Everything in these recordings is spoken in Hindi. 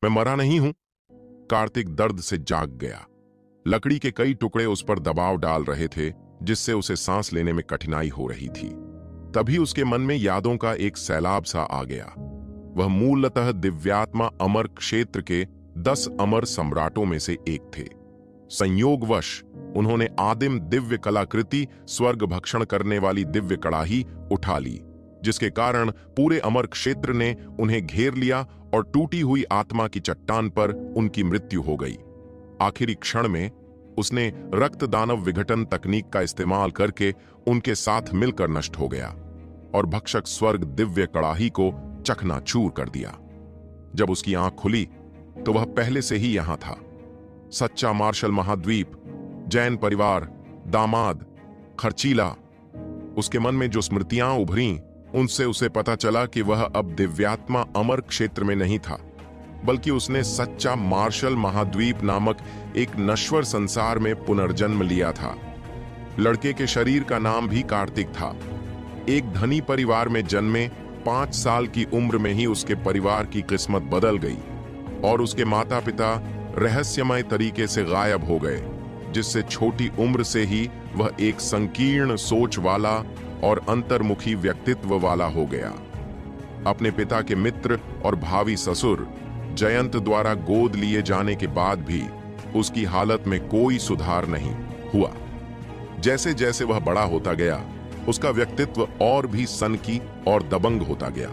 मैं मरा नहीं हूं। कार्तिक दर्द से जाग गया। लकड़ी के कई टुकड़े उस पर दबाव डाल रहे थे, जिससे उसे सांस लेने में कठिनाई हो रही थी। तभी उसके मन में यादों का एक सैलाब सा आ गया। वह मूलतः दिव्यात्मा अमर क्षेत्र के 10 अमर सम्राटों में से एक थे। संयोगवश उन्होंने आदिम दिव्य कलाकृति स्वर्ग भक्षण करने वाली दिव्य कड़ाही उठा ली, जिसके कारण पूरे अमर क्षेत्र ने उन्हें घेर लिया और टूटी हुई आत्मा की चट्टान पर उनकी मृत्यु हो गई। आखिरी क्षण में उसने रक्त दानव विघटन तकनीक का इस्तेमाल करके उनके साथ मिलकर नष्ट हो गया और भक्षक स्वर्ग दिव्य कड़ाही को चकनाचूर कर दिया। जब उसकी आंख खुली तो वह पहले से ही यहां था। सच्चा मार्शल महाद्वीप, जैन परिवार, दामाद, खर्चीला। उसके मन में जो स्मृतियां उभरी, उनसे उसे पता चला कि वह अब दिव्यात्मा अमर क्षेत्र में नहीं था, बल्कि उसने सच्चा मार्शल महाद्वीप नामक एक नश्वर संसार में पुनर्जन्म लिया था। लड़के के शरीर का नाम भी कार्तिक था। एक धनी परिवार में जन्मे 5 साल की उम्र में ही उसके परिवार की किस्मत बदल गई और उसके माता पिता रहस्यमय तरीके से गायब हो गए, जिससे छोटी उम्र से ही वह एक संकीर्ण सोच वाला और अंतर्मुखी व्यक्तित्व वाला हो गया। अपने पिता के मित्र और भावी ससुर जयंत द्वारा गोद लिए जाने के बाद भी उसकी हालत में कोई सुधार नहीं हुआ। जैसे जैसे वह बड़ा होता गया, उसका व्यक्तित्व और भी सनकी और दबंग होता गया।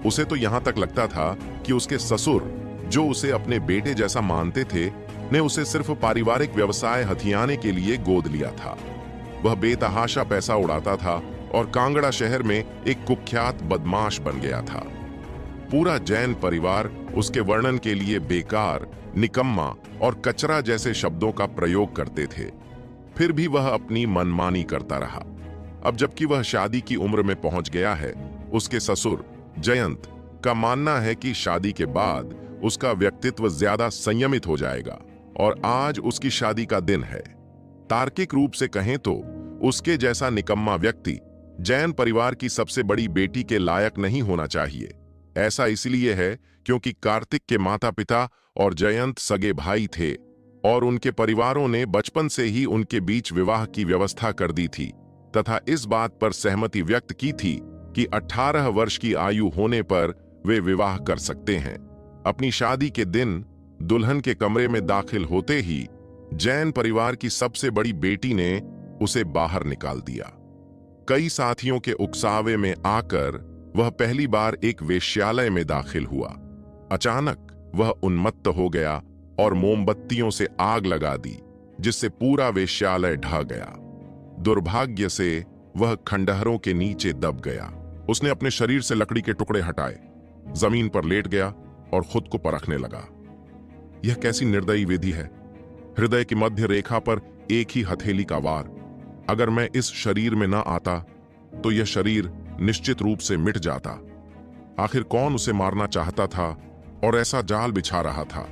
उसे तो यहां तक लगता था कि उसके ससुर, जो उसे अपने बेटे जैसा मानते थे, ने उसे सिर्फ पारिवारिक व्यवसाय हथियाने के लिए गोद लिया था। वह बेतहाशा पैसा उड़ाता था और कांगड़ा शहर में एक कुख्यात बदमाश बन गया था। पूरा जैन परिवार उसके वर्णन के लिए बेकार, निकम्मा और कचरा जैसे शब्दों का प्रयोग करते थे। फिर भी वह अपनी मनमानी करता रहा। अब जबकि वह शादी की उम्र में पहुंच गया है, उसके ससुर जयंत का मानना है कि शादी के बाद उसका व्यक्तित्व ज्यादा संयमित हो जाएगा और आज उसकी शादी का दिन है। तार्किक रूप से कहें तो उसके जैसा निकम्मा व्यक्ति जैन परिवार की सबसे बड़ी बेटी के लायक नहीं होना चाहिए। ऐसा इसलिए है क्योंकि कार्तिक के माता पिता और जयंत सगे भाई थे और उनके परिवारों ने बचपन से ही उनके बीच विवाह की व्यवस्था कर दी थी तथा इस बात पर सहमति व्यक्त की थी कि 18 वर्ष की आयु होने पर वे विवाह कर सकते हैं। अपनी शादी के दिन दुल्हन के कमरे में दाखिल होते ही जैन परिवार की सबसे बड़ी बेटी ने उसे बाहर निकाल दिया। कई साथियों के उकसावे में आकर वह पहली बार एक वेश्यालय में दाखिल हुआ। अचानक वह उन्मत्त हो गया और मोमबत्तियों से आग लगा दी, जिससे पूरा वेश्यालय ढह गया। दुर्भाग्य से वह खंडहरों के नीचे दब गया। उसने अपने शरीर से लकड़ी के टुकड़े हटाए, जमीन पर लेट गया और खुद को परखने लगा। यह कैसी निर्दयी विधि है। हृदय की मध्य रेखा पर एक ही हथेली का वार। अगर मैं इस शरीर में ना आता तो यह शरीर निश्चित रूप से मिट जाता। आखिर कौन उसे मारना चाहता था और ऐसा जाल बिछा रहा था।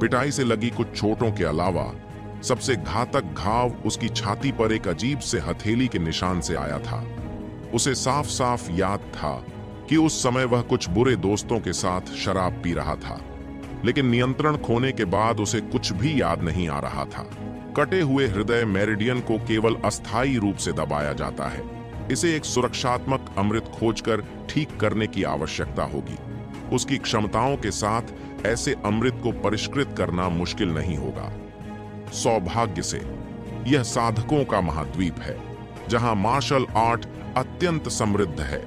पिटाई से लगी कुछ चोटों के अलावा सबसे घातक घाव उसकी छाती पर एक अजीब से हथेली के निशान से आया था। उसे साफ साफ याद था कि उस समय वह कुछ बुरे दोस्तों के साथ शराब पी रहा था, लेकिन नियंत्रण खोने के बाद उसे कुछ भी याद नहीं आ रहा था। कटे हुए हृदय मेरिडियन को केवल अस्थायी रूप से दबाया जाता है। इसे एक सुरक्षात्मक अमृत खोजकर ठीक करने की आवश्यकता होगी। उसकी क्षमताओं के साथ ऐसे अमृत को परिष्कृत करना मुश्किल नहीं होगा। सौभाग्य से यह साधकों का महाद्वीप है, जहां मार्शल आर्ट अत्यंत समृद्ध है।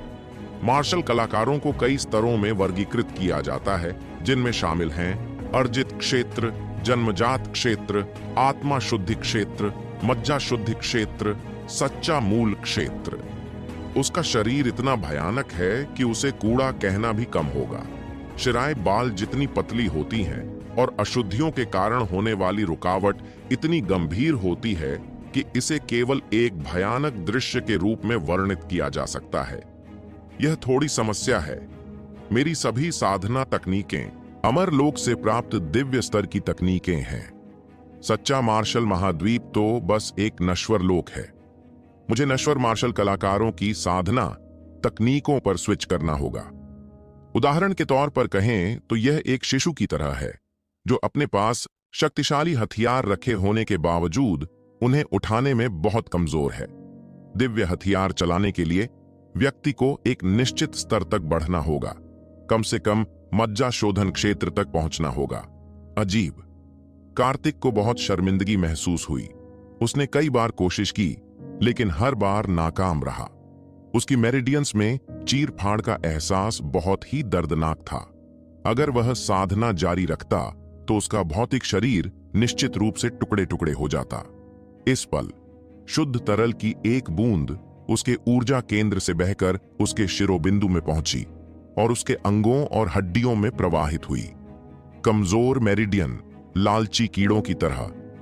मार्शल कलाकारों को कई स्तरों में वर्गीकृत किया जाता है, जिनमें शामिल हैं अर्जित क्षेत्र, जन्मजात क्षेत्र, आत्मा शुद्धि क्षेत्र, मज्जा शुद्धि क्षेत्र, सच्चा मूल क्षेत्र। उसका शरीर इतना भयानक है कि उसे कूड़ा कहना भी कम होगा। शिराएं बाल जितनी पतली होती हैं और अशुद्धियों के कारण होने वाली रुकावट इतनी गंभीर होती है कि इसे केवल एक भयानक दृश्य के रूप में वर्णित किया जा सकता है। यह थोड़ी समस्या है। मेरी सभी साधना तकनीकें अमरलोक से प्राप्त दिव्य स्तर की तकनीकें हैं। सच्चा मार्शल महाद्वीप तो बस एक नश्वर लोक है। मुझे नश्वर मार्शल कलाकारों की साधना तकनीकों पर स्विच करना होगा। उदाहरण के तौर पर कहें तो यह एक शिशु की तरह है जो अपने पास शक्तिशाली हथियार रखे होने के बावजूद उन्हें उठाने में बहुत कमजोर है। दिव्य हथियार चलाने के लिए व्यक्ति को एक निश्चित स्तर तक बढ़ना होगा, कम से कम मज्जा शोधन क्षेत्र तक पहुंचना होगा। अजीब। कार्तिक को बहुत शर्मिंदगी महसूस हुई। उसने कई बार कोशिश की लेकिन हर बार नाकाम रहा। उसकी मेरिडियंस में चीर फाड़ का एहसास बहुत ही दर्दनाक था। अगर वह साधना जारी रखता तो उसका भौतिक शरीर निश्चित रूप से टुकड़े टुकड़े हो जाता। इस पल शुद्ध तरल की एक बूंद उसके ऊर्जा केंद्र से बहकर उसके शिरोबिंदु में पहुंची और उसके अंगों और हड्डियों में प्रवाहित हुई। कमजोर मेरिडियन लालची कीड़ों की तरह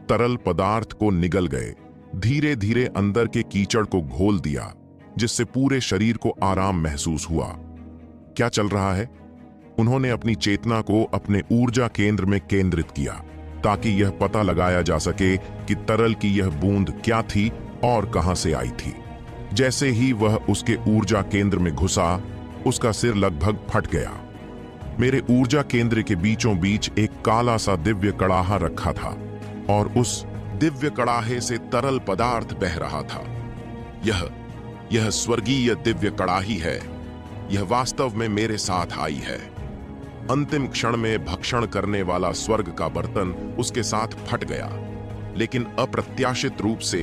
तरल पदार्थ को निगल गए, धीरे धीरे अंदर के कीचड़ को घोल दिया, जिससे पूरे शरीर को आराम महसूस हुआ। क्या चल रहा है? उन्होंने अपनी चेतना को अपने ऊर्जा केंद्र में केंद्रित किया ताकि यह पता लगाया जा सके कि तरल की यह बूंद क्या थी और कहां से आई थी। जैसे ही वह उसके ऊर्जा केंद्र में घुसा, उसका सिर लगभग फट गया। मेरे ऊर्जा केंद्र के बीचों बीच एक काला सा दिव्य कड़ाहा रखा था और उस दिव्य कड़ाहे से तरल पदार्थ बह रहा था। यह स्वर्गीय दिव्य कड़ाही है। यह वास्तव में मेरे साथ आई है। अंतिम क्षण में भक्षण करने वाला स्वर्ग का बर्तन उसके साथ फट गया, लेकिन अप्रत्याशित रूप से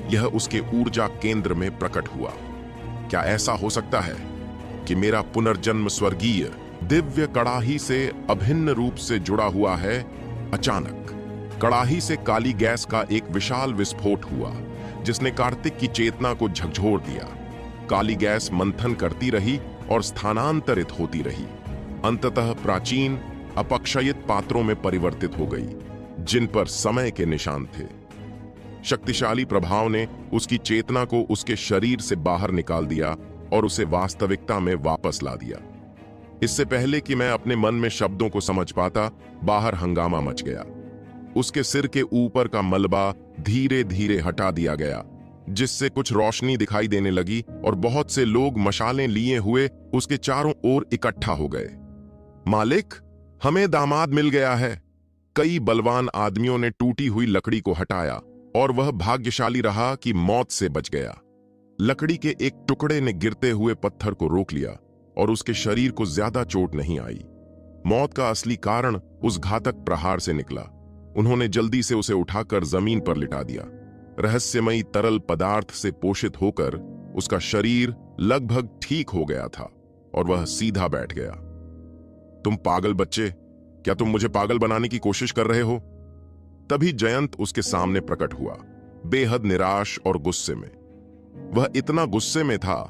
यह उसके ऊर्जा केंद्र में प्रकट हुआ। क्या ऐसा हो सकता है कि मेरा पुनर्जन्म स्वर्गीय दिव्य कड़ाही से अभिन्न रूप से जुड़ा हुआ है? अचानक कड़ाही से काली गैस का एक विशाल विस्फोट हुआ जिसने कार्तिक की चेतना को झकझोर दिया। काली गैस मंथन करती रही और स्थानांतरित होती रही, अंततः प्राचीन अपक्षयित पात्रों में परिवर्तित हो गई जिन पर समय के निशान थे। शक्तिशाली प्रभाव ने उसकी चेतना को उसके शरीर से बाहर निकाल दिया और उसे वास्तविकता में वापस ला दिया। इससे पहले कि मैं अपने मन में शब्दों को समझ पाता, बाहर हंगामा मच गया। उसके सिर के ऊपर का मलबा धीरे धीरे हटा दिया गया, जिससे कुछ रोशनी दिखाई देने लगी और बहुत से लोग मशालें लिए हुए उसके चारों ओर इकट्ठा हो गए। मालिक, हमें दामाद मिल गया है। कई बलवान आदमियों ने टूटी हुई लकड़ी को हटाया और वह भाग्यशाली रहा कि मौत से बच गया। लकड़ी के एक टुकड़े ने गिरते हुए पत्थर को रोक लिया और उसके शरीर को ज्यादा चोट नहीं आई। मौत का असली कारण उस घातक प्रहार से निकला। उन्होंने जल्दी से उसे उठाकर जमीन पर लिटा दिया। रहस्यमयी तरल पदार्थ से पोषित होकर उसका शरीर लगभग ठीक हो गया था और वह सीधा बैठ गया। तुम पागल बच्चे, क्या तुम मुझे पागल बनाने की कोशिश कर रहे हो? तभी जयंत उसके सामने प्रकट हुआ, बेहद निराश और गुस्से में। वह इतना गुस्से में था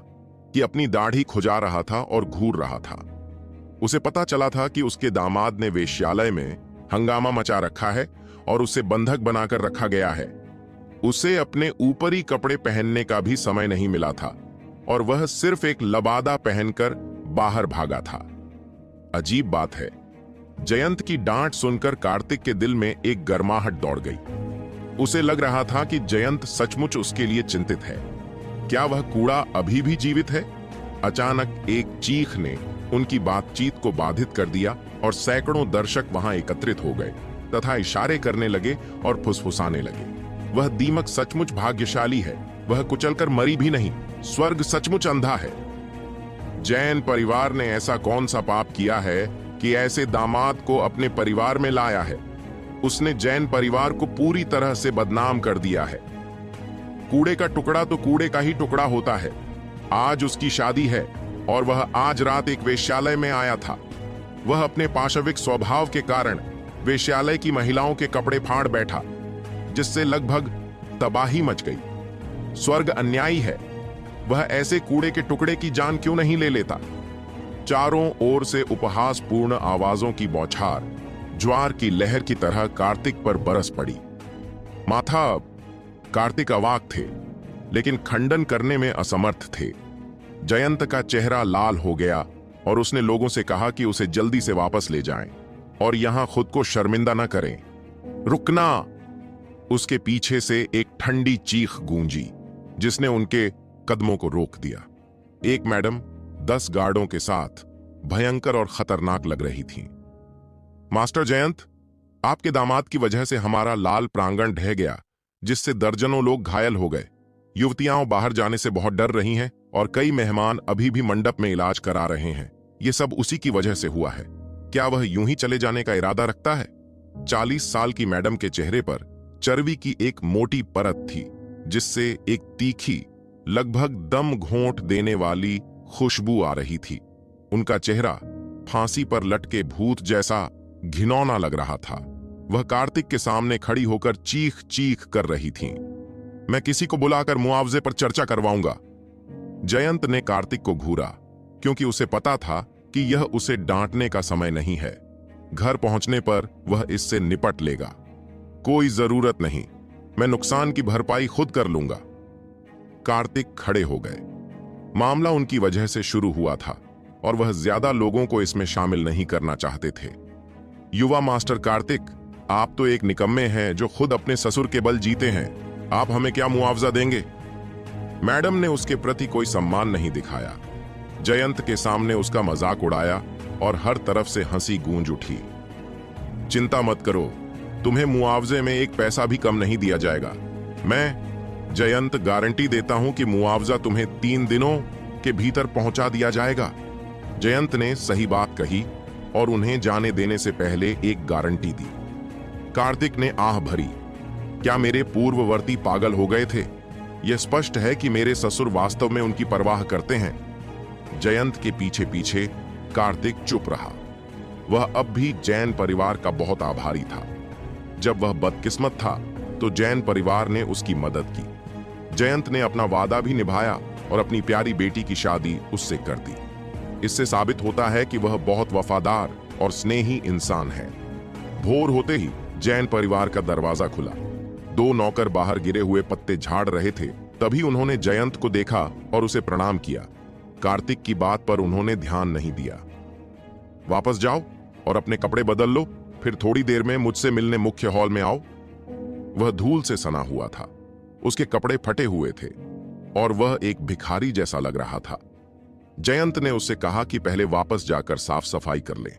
कि अपनी दाढ़ी खुजा रहा था और घूर रहा था। उसे पता चला था कि उसके दामाद ने वेश्यालय में हंगामा मचा रखा है और उसे बंधक बनाकर रखा गया है। उसे अपने ऊपरी कपड़े पहनने का भी समय नहीं मिला था और वह सिर्फ एक लबादा पहनकर बाहर भागा था। अजीब बात है, जयंत की डांट सुनकर कार्तिक के दिल में एक गर्माहट दौड़ गई। उसे लग रहा था कि जयंत सचमुच उसके लिए चिंतित है। क्या वह कूड़ा अभी भी जीवित है? अचानक एक चीख ने उनकी बातचीत को बाधित कर दिया और सैकड़ों दर्शक वहां एकत्रित हो गए तथा इशारे करने लगे और फुसफुसाने लगे। वह दीमक सचमुच भाग्यशाली है। वह कुचलकर मरी भी नहीं। स्वर्ग सचमुच अंधा है। जैन परिवार ने ऐसा कौन सा पाप किया है कि ऐसे दामाद को अपने परिवार में लाया है? उसने जैन परिवार को पूरी तरह से बदनाम कर दिया है। कूड़े का टुकड़ा तो कूड़े का ही टुकड़ा होता है। आज उसकी शादी है और वह आज रात एक वेश्यालय में आया था। वह अपने पाशविक स्वभाव के कारण वेश्यालय की महिलाओं के कपड़े फाड़ बैठा, जिससे लगभग तबाही मच गई। स्वर्ग अन्यायी है। वह ऐसे कूड़े के टुकड़े की जान क्यों नहीं ले लेता? चारों ओर से उपहासपूर्ण आवाजों की बौछार ज्वार की लहर की तरह कार्तिक पर बरस पड़ी। माथा कार्तिक अवाक थे, लेकिन खंडन करने में असमर्थ थे। जयंत का चेहरा लाल हो गया और उसने लोगों से कहा कि उसे जल्दी से वापस ले जाएं और यहां खुद को शर्मिंदा न करें। रुकना! उसके पीछे से एक ठंडी चीख गूंजी जिसने उनके कदमों को रोक दिया। एक मैडम 10 गार्डों के साथ भयंकर और खतरनाक लग रही थीं। मास्टर जयंत, आपके दामाद की वजह से हमारा लाल प्रांगण ढह गया, जिससे दर्जनों लोग घायल हो गए। युवतियां बाहर जाने से बहुत डर रही हैं और कई मेहमान अभी भी मंडप में इलाज करा रहे हैं। ये सब उसी की वजह से हुआ है। क्या वह यूं ही चले जाने का इरादा रखता है? 40 साल की मैडम के चेहरे पर चर्बी की एक मोटी परत थी, जिससे एक तीखी, लगभग दम घोंट देने वाली खुशबू आ रही थी। उनका चेहरा फांसी पर लटके भूत जैसा घिनौना लग रहा था। वह कार्तिक के सामने खड़ी होकर चीख चीख कर रही थीं। मैं किसी को बुलाकर मुआवजे पर चर्चा करवाऊंगा। जयंत ने कार्तिक को घूरा, क्योंकि उसे पता था कि यह उसे डांटने का समय नहीं है। घर पहुंचने पर वह इससे निपट लेगा। कोई जरूरत नहीं, मैं नुकसान की भरपाई खुद कर लूंगा। कार्तिक खड़े हो गए। मामला उनकी वजह से शुरू हुआ था और वह ज्यादा लोगों को इसमें शामिल नहीं करना चाहते थे। युवा मास्टर कार्तिक, आप तो एक निकम्मे हैं जो खुद अपने ससुर के बल जीते हैं। आप हमें क्या मुआवजा देंगे? मैडम ने उसके प्रति कोई सम्मान नहीं दिखाया। जयंत के सामने उसका मजाक उड़ाया और हर तरफ से हंसी गूंज उठी। चिंता मत करो, तुम्हें मुआवजे में एक पैसा भी कम नहीं दिया जाएगा। मैं जयंत गारंटी देता हूं कि मुआवजा तुम्हें 3 दिनों के भीतर पहुंचा दिया जाएगा। जयंत ने सही बात कही और उन्हें जाने देने से पहले एक गारंटी दी। कार्तिक ने आह भरी। क्या मेरे पूर्ववर्ती पागल हो गए थे? यह स्पष्ट है कि मेरे ससुर वास्तव में उनकी परवाह करते हैं। जयंत के पीछे पीछे कार्तिक चुप रहा। वह अब भी जैन परिवार का बहुत आभारी था। जब वह बदकिस्मत था तो जैन परिवार ने उसकी मदद की। जयंत ने अपना वादा भी निभाया और अपनी प्यारी बेटी की शादी उससे कर दी। इससे साबित होता है कि वह बहुत वफादार और स्नेही इंसान है। भोर होते ही जैन परिवार का दरवाजा खुला। 2 नौकर बाहर गिरे हुए पत्ते झाड़ रहे थे। तभी उन्होंने जयंत को देखा और उसे प्रणाम किया। कार्तिक की बात पर उन्होंने ध्यान नहीं दिया। वापस जाओ और अपने कपड़े बदल लो, फिर थोड़ी देर में मुझसे मिलने मुख्य हॉल में आओ। वह धूल से सना हुआ था। उसके कपड़े फटे हुए थे और वह एक भिखारी जैसा लग रहा था। जयंत ने उससे कहा कि पहले वापस जाकर साफ सफाई कर ले।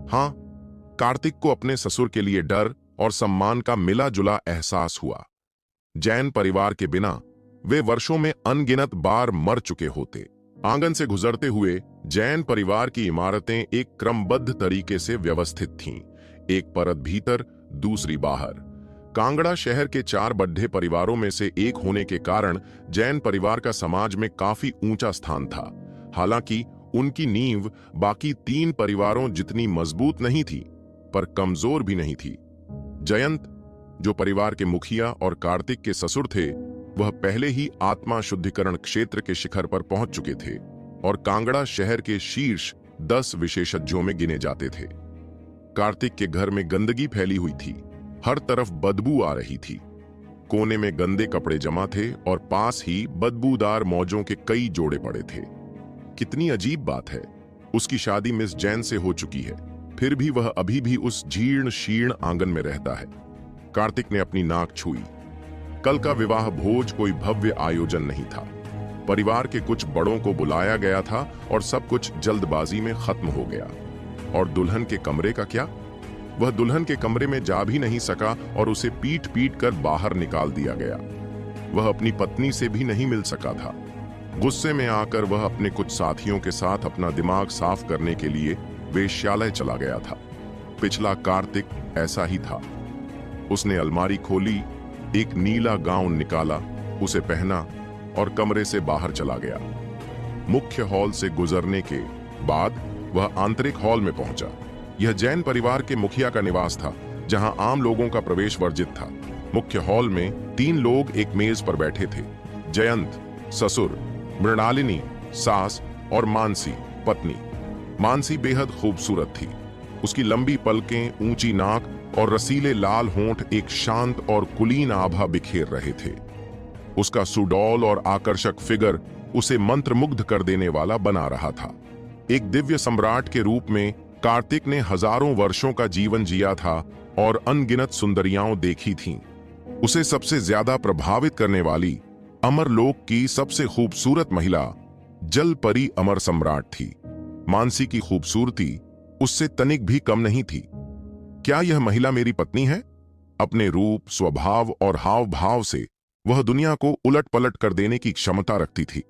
हां, कार्तिक को अपने ससुर के लिए डर और सम्मान का मिला जुला एहसास हुआ। जैन परिवार के बिना वे वर्षों में अनगिनत बार मर चुके होते। आंगन से गुजरते हुए जैन परिवार की इमारतें एक क्रमबद्ध तरीके से व्यवस्थित थीं, एक परत भीतर, दूसरी बाहर। कांगड़ा शहर के 4 बड्ढे परिवारों में से एक होने के कारण जैन परिवार का समाज में काफी ऊंचा स्थान था। हालांकि उनकी नींव बाकी 3 परिवारों जितनी मजबूत नहीं थी, पर कमजोर भी नहीं थी। जयंत, जो परिवार के मुखिया और कार्तिक के ससुर थे, वह पहले ही आत्मा शुद्धिकरण क्षेत्र के शिखर पर पहुंच चुके थे और कांगड़ा शहर के शीर्ष 10 विशेषज्ञों में गिने जाते थे। कार्तिक के घर में गंदगी फैली हुई थी। हर तरफ बदबू आ रही थी। कोने में गंदे कपड़े जमा थे और पास ही बदबूदार मौजों के कई जोड़े पड़े थे। कितनी अजीब बात है, उसकी शादी मिस जैन से हो चुकी है, फिर भी वह अभी भी उस जीर्ण शीर्ण आंगन में रहता है। कार्तिक ने अपनी नाक छुई। कल का विवाह भोज कोई भव्य आयोजन नहीं था। परिवार के कुछ बड़ों को बुलाया गया था और सब कुछ जल्दबाजी में खत्म हो गया। और दुल्हन के कमरे का क्या? वह दुल्हन के कमरे में जा भी नहीं सका और उसे पीट पीट कर बाहर निकाल दिया गया। वह अपनी पत्नी से भी नहीं मिल सका था। गुस्से में आकर वह अपने कुछ साथियों के साथ अपना दिमाग साफ करने के लिए वेश्यालय चला गया था। पिछला कार्तिक ऐसा ही था। उसने अलमारी खोली, एक नीला गाउन निकाला, उसे पहना और कमरे से बाहर चला गया। मुख्य हॉल से गुजरने के बाद वह आंतरिक हॉल में पहुंचा। यह जैन परिवार के मुखिया का निवास था, जहां आम लोगों का प्रवेश वर्जित था। मुख्य हॉल में 3 लोग एक मेज पर बैठे थे। जयंत ससुर, मृणालिनी सास और मानसी पत्नी। मानसी बेहद खूबसूरत थी। उसकी लंबी पलकें, ऊंची नाक और रसीले लाल होंठ एक शांत और कुलीन आभा बिखेर रहे थे। उसका सुडौल और आकर्षक फिगर उसे मंत्रमुग्ध कर देने वाला बना रहा था। एक दिव्य सम्राट के रूप में कार्तिक ने हजारों वर्षों का जीवन जिया था और अनगिनत सुंदरियां देखी थीं। उसे सबसे ज्यादा प्रभावित करने वाली अमरलोक की सबसे खूबसूरत महिला जल परी अमर सम्राट थी। मानसी की खूबसूरती उससे तनिक भी कम नहीं थी। क्या यह महिला मेरी पत्नी है? अपने रूप, स्वभाव और हाव भाव से वह दुनिया को उलट पलट कर देने की क्षमता रखती थी।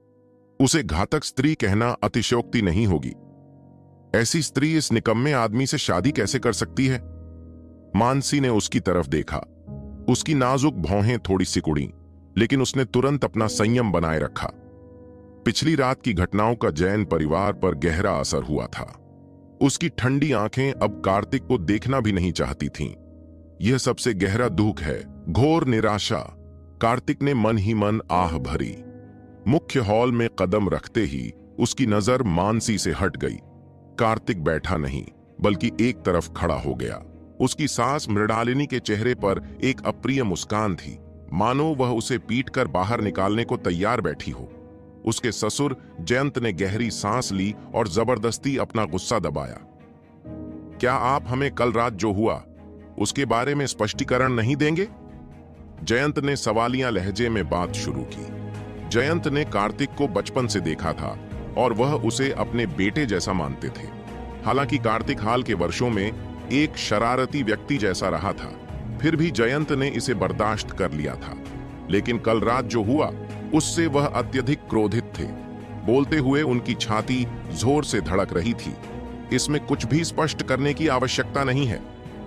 उसे घातक स्त्री कहना अतिशयोक्ति नहीं होगी। ऐसी स्त्री इस निकम्मे आदमी से शादी कैसे कर सकती है? मानसी ने उसकी तरफ देखा। उसकी नाजुक भौहें थोड़ी सिकुड़ी, लेकिन उसने तुरंत अपना संयम बनाए रखा। पिछली रात की घटनाओं का जैन परिवार पर गहरा असर हुआ था। उसकी ठंडी आंखें अब कार्तिक को देखना भी नहीं चाहती थीं। यह सबसे गहरा दुख है, घोर निराशा। कार्तिक ने मन ही मन आह भरी। मुख्य हॉल में कदम रखते ही उसकी नजर मानसी से हट गई। कार्तिक बैठा नहीं, बल्कि एक तरफ खड़ा हो गया। उसकी सास मृणालिनी के चेहरे पर एक अप्रिय मुस्कान थी, मानो वह उसे पीटकर बाहर निकालने को तैयार बैठी हो। उसके ससुर जयंत ने गहरी सांस ली और जबरदस्ती अपना गुस्सा दबाया। क्या आप हमें कल रात जो हुआ उसके बारे में स्पष्टीकरण नहीं देंगे? जयंत ने सवालिया लहजे में बात शुरू की। जयंत ने कार्तिक को बचपन से देखा था और वह उसे अपने बेटे जैसा मानते थे। हालांकि कार्तिक हाल के वर्षों में एक शरारती व्यक्ति जैसा रहा था, फिर भी जयंत ने इसे बर्दाश्त कर लिया था। लेकिन कल रात जो हुआ उससे वह अत्यधिक क्रोधित थे। बोलते हुए उनकी छाती जोर से धड़क रही थी। इसमें कुछ भी स्पष्ट करने की आवश्यकता नहीं है।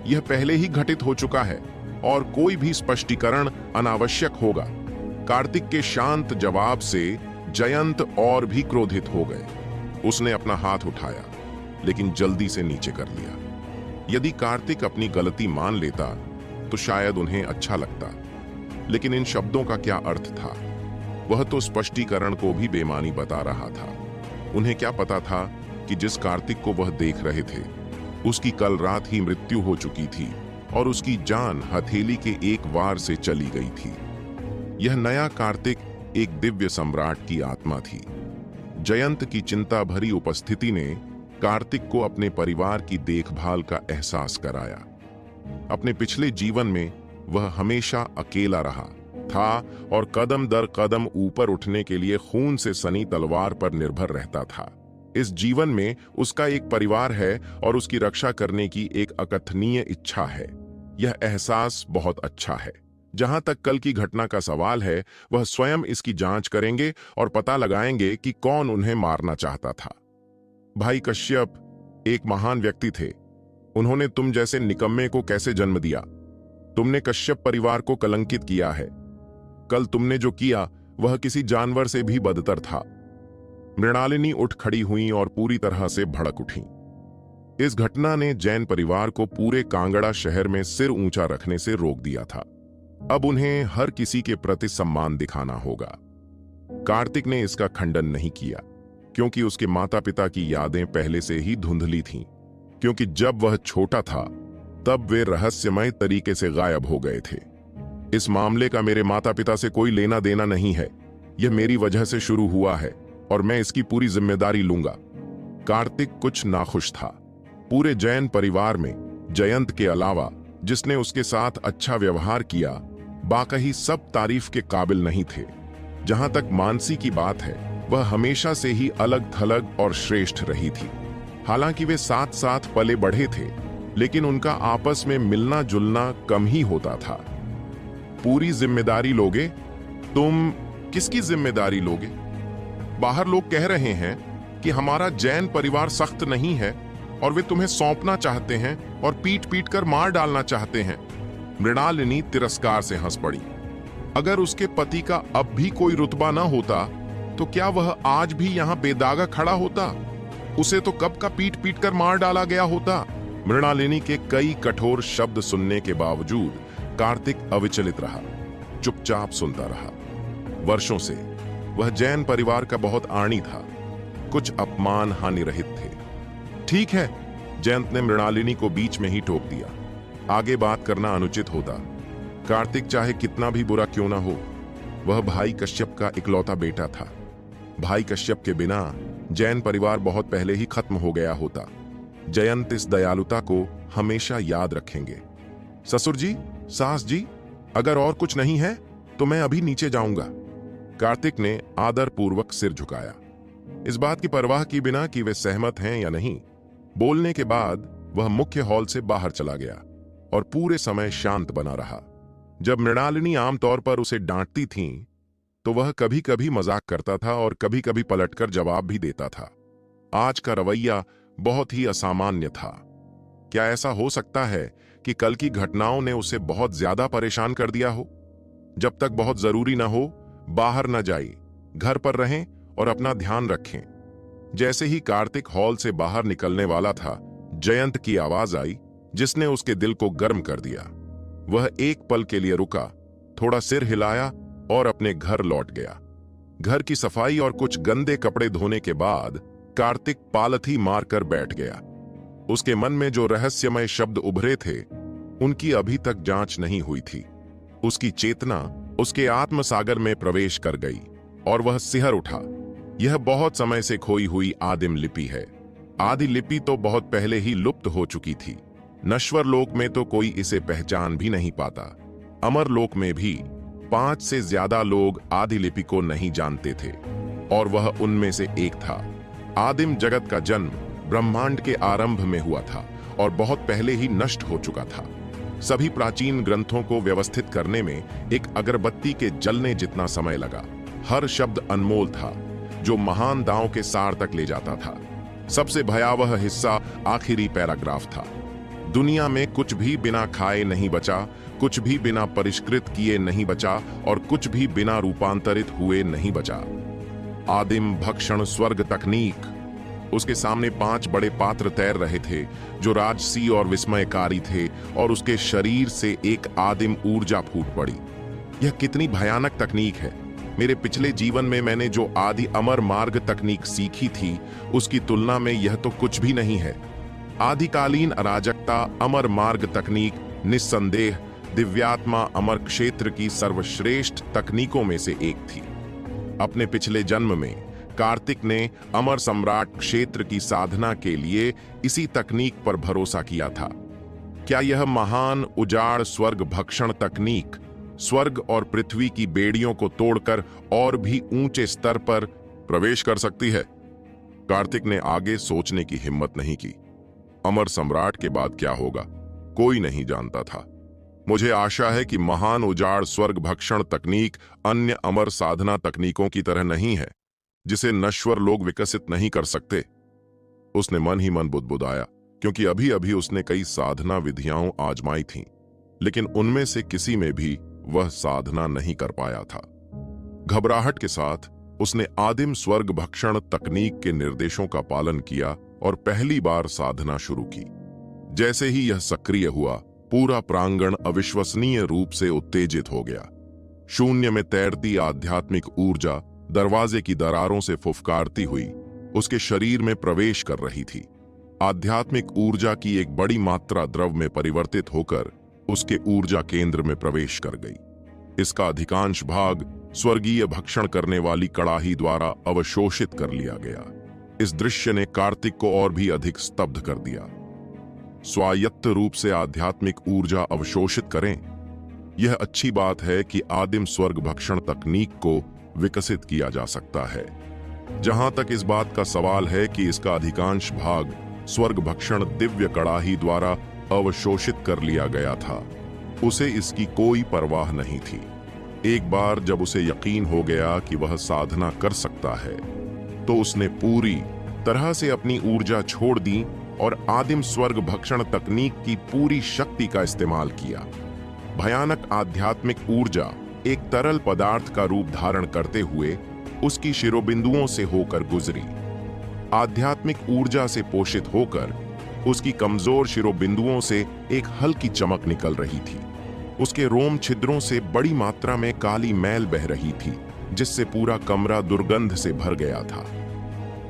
यह पहले ही घटित हो चुका है और कोई भी स्पष्टीकरण अनावश्यक होगा। कार्तिक के शांत जवाब से जयंत और भी क्रोधित हो गए। उसने अपना हाथ उठाया, लेकिन जल्दी से नीचे कर लिया। यदि कार्तिक अपनी गलती मान लेता तो शायद उन्हें अच्छा लगता, लेकिन इन शब्दों का क्या अर्थ था? वह तो स्पष्टीकरण को भी बेमानी बता रहा था। उन्हें क्या पता था कि जिस कार्तिक को वह देख रहे थे उसकी कल रात ही मृत्यु हो चुकी थी और उसकी जान हथेली के एक वार से चली गई थी। यह नया कार्तिक एक दिव्य सम्राट की आत्मा थी। जयंत की चिंता भरी उपस्थिति ने कार्तिक को अपने परिवार की देखभाल का एहसास कराया। अपने पिछले जीवन में वह हमेशा अकेला रहा था और कदम दर कदम ऊपर उठने के लिए खून से सनी तलवार पर निर्भर रहता था। इस जीवन में उसका एक परिवार है और उसकी रक्षा करने की एक अकथनीय इच्छा है। यह एहसास बहुत अच्छा है। जहां तक कल की घटना का सवाल है, वह स्वयं इसकी जांच करेंगे और पता लगाएंगे कि कौन उन्हें मारना चाहता था। भाई कश्यप एक महान व्यक्ति थे। उन्होंने तुम जैसे निकम्मे को कैसे जन्म दिया? तुमने कश्यप परिवार को कलंकित किया है। कल तुमने जो किया वह किसी जानवर से भी बदतर था। मृणालिनी उठ खड़ी हुई और पूरी तरह से भड़क उठी। इस घटना ने जैन परिवार को पूरे कांगड़ा शहर में सिर ऊंचा रखने से रोक दिया था। अब उन्हें हर किसी के प्रति सम्मान दिखाना होगा। कार्तिक ने इसका खंडन नहीं किया, क्योंकि उसके माता पिता की यादें पहले से ही धुंधली थीं। क्योंकि जब वह छोटा था तब वे रहस्यमय तरीके से गायब हो गए थे। इस मामले का मेरे माता पिता से कोई लेना देना नहीं है। यह मेरी वजह से शुरू हुआ है और मैं इसकी पूरी जिम्मेदारी लूंगा। कार्तिक कुछ नाखुश था। पूरे जैन परिवार में जयंत के अलावा जिसने उसके साथ अच्छा व्यवहार किया, बाकी सब तारीफ के काबिल नहीं थे। जहां तक मानसी की बात है, वह हमेशा से ही अलग थलग और श्रेष्ठ रही थी। हालांकि वे साथ साथ पले बढ़े थे, लेकिन उनका आपस में मिलना जुलना कम ही होता था। पूरी जिम्मेदारी लोगे? तुम किसकी जिम्मेदारी लोगे? बाहर लोग कह रहे हैं कि हमारा जैन परिवार सख्त नहीं है और वे तुम्हें सौंपना चाहते हैं और पीट पीट कर मार डालना चाहते हैं। मृणालिनी तिरस्कार से हंस पड़ी। अगर उसके पति का अब भी कोई रुतबा ना होता तो क्या वह आज भी यहां बेदागा खड़ा होता? उसे तो कब का पीट पीट कर मार डाला गया होता। मृणालिनी के कई कठोर शब्द सुनने के बावजूद कार्तिक अविचलित रहा, चुपचाप सुनता रहा। वर्षों से वह जैन परिवार का बहुत आनी था। कुछ अपमान हानि रहित थे। ठीक है, जयंत ने मृणालिनी को बीच में ही टोक दिया। आगे बात करना अनुचित होता। कार्तिक चाहे कितना भी बुरा क्यों ना हो, वह भाई कश्यप का इकलौता बेटा था। भाई कश्यप के बिना जैन परिवार बहुत पहले ही खत्म हो गया होता। जयंत इस दयालुता को हमेशा याद रखेंगे। ससुर जी, सास जी, अगर और कुछ नहीं है तो मैं अभी नीचे जाऊंगा। कार्तिक ने आदरपूर्वक सिर झुकाया। इस बात की परवाह की बिना कि वे सहमत हैं या नहीं। बोलने के बाद वह मुख्य हॉल से बाहर चला गया और पूरे समय शांत बना रहा। जब मृणालिनी आमतौर पर उसे डांटती थीं, तो वह कभी कभी मजाक करता था और कभी कभी पलटकर जवाब भी देता था। आज का रवैया बहुत ही असामान्य था। क्या ऐसा हो सकता है कि कल की घटनाओं ने उसे बहुत ज्यादा परेशान कर दिया हो? जब तक बहुत जरूरी ना हो, बाहर न जाइए, घर पर रहें और अपना ध्यान रखें। जैसे ही कार्तिक हॉल से बाहर निकलने वाला था, जयंत की आवाज आई, जिसने उसके दिल को गर्म कर दिया। वह एक पल के लिए रुका, थोड़ा सिर हिलाया और अपने घर लौट गया। घर की सफाई और कुछ गंदे कपड़े धोने के बाद कार्तिक पालथी मारकर बैठ गया। उसके मन में जो रहस्यमय शब्द उभरे थे, उनकी अभी तक जांच नहीं हुई थी। उसकी चेतना उसके आत्मसागर में प्रवेश कर गई और वह सिहर उठा। यह बहुत समय से खोई हुई आदिम लिपि है। आदि लिपि तो बहुत पहले ही लुप्त हो चुकी थी। नश्वर लोक में तो कोई इसे पहचान भी नहीं पाता। अमर लोक में भी 5 से ज्यादा लोग आदि लिपि को नहीं जानते थे और वह उनमें से एक था। आदिम जगत का जन्म ब्रह्मांड के आरंभ में हुआ था और बहुत पहले ही नष्ट हो चुका था। सभी प्राचीन ग्रंथों को व्यवस्थित करने में एक अगरबत्ती के जलने जितना समय लगा। हर शब्द अनमोल था, जो महान दांव के सार तक ले जाता था। सबसे भयावह हिस्सा आखिरी पैराग्राफ था। दुनिया में कुछ भी बिना खाए नहीं बचा, कुछ भी बिना परिष्कृत किए नहीं बचा और कुछ भी बिना रूपांतरित हुए नहीं बचा। आदिम भक्षण स्वर्ग तकनीक। उसके सामने 5 बड़े पात्र तैर रहे थे, जो राजसी और विस्मयकारी थे, और उसके शरीर से एक आदिम ऊर्जा फूट पड़ी। यह कितनी भयानक तकनीक है! मेरे पिछले जीवन में मैंने जो आदि अमर मार्ग तकनीक सीखी थी, उसकी तुलना में यह तो कुछ भी नहीं है। आदिकालीन अराजकता अमर मार्ग तकनीक निस्संदेह दिव्यात्मा अमर क्षेत्र की सर्वश्रेष्ठ तकनीकों में से एक थी। अपने पिछले जन्म में कार्तिक ने अमर सम्राट क्षेत्र की साधना के लिए इसी तकनीक पर भरोसा किया था। क्या यह महान उजाड़ स्वर्ग भक्षण तकनीक स्वर्ग और पृथ्वी की बेड़ियों को तोड़कर और भी ऊंचे स्तर पर प्रवेश कर सकती है? कार्तिक ने आगे सोचने की हिम्मत नहीं की। अमर सम्राट के बाद क्या होगा, कोई नहीं जानता था। मुझे आशा है कि महान उजाड़ स्वर्ग भक्षण तकनीक अन्य अमर साधना तकनीकों की तरह नहीं है, जिसे नश्वर लोग विकसित नहीं कर सकते। उसने मन ही मन बुदबुदाया, क्योंकि अभी अभी उसने कई साधना विधियां आजमाई थीं, लेकिन उनमें से किसी में भी वह साधना नहीं कर पाया था। घबराहट के साथ उसने आदिम स्वर्ग भक्षण तकनीक के निर्देशों का पालन किया और पहली बार साधना शुरू की। जैसे ही यह सक्रिय हुआ, पूरा प्रांगण अविश्वसनीय रूप से उत्तेजित हो गया। शून्य में तैरती आध्यात्मिक ऊर्जा दरवाजे की दरारों से फुफकारती हुई उसके शरीर में प्रवेश कर रही थी। आध्यात्मिक ऊर्जा की एक बड़ी मात्रा द्रव में परिवर्तित होकर उसके ऊर्जा केंद्र में प्रवेश कर गई। इसका अधिकांश भाग स्वर्गीय भक्षण करने वाली कड़ाही द्वारा अवशोषित कर लिया गया। इस दृश्य ने कार्तिक को और भी अधिक स्तब्ध कर दिया। स्वायत्त रूप से आध्यात्मिक ऊर्जा अवशोषित करें, यह अच्छी बात है कि आदिम स्वर्ग भक्षण तकनीक को विकसित किया जा सकता है। जहां तक इस बात का सवाल है कि इसका अधिकांश भाग स्वर्ग भक्षण दिव्य कड़ाही द्वारा अवशोषित कर लिया गया था, उसे इसकी कोई परवाह नहीं थी। एक बार जब उसे यकीन हो गया कि वह साधना कर सकता है, तो उसने पूरी तरह से अपनी ऊर्जा छोड़ दी और आदिम स्वर्ग भक्षण तकनीक की पूरी शक्ति का इस्तेमाल किया। भयानक आध्यात्मिक ऊर्जा एक तरल पदार्थ का रूप धारण करते हुए उसकी शिरोबिंदुओं से होकर गुजरी। आध्यात्मिक ऊर्जा से पोषित होकर उसकी कमजोर शिरोबिंदुओं से एक हल्की चमक निकल रही थी। उसके रोम छिद्रों से बड़ी मात्रा में काली मैल बह रही थी, जिससे पूरा कमरा दुर्गंध से भर गया था।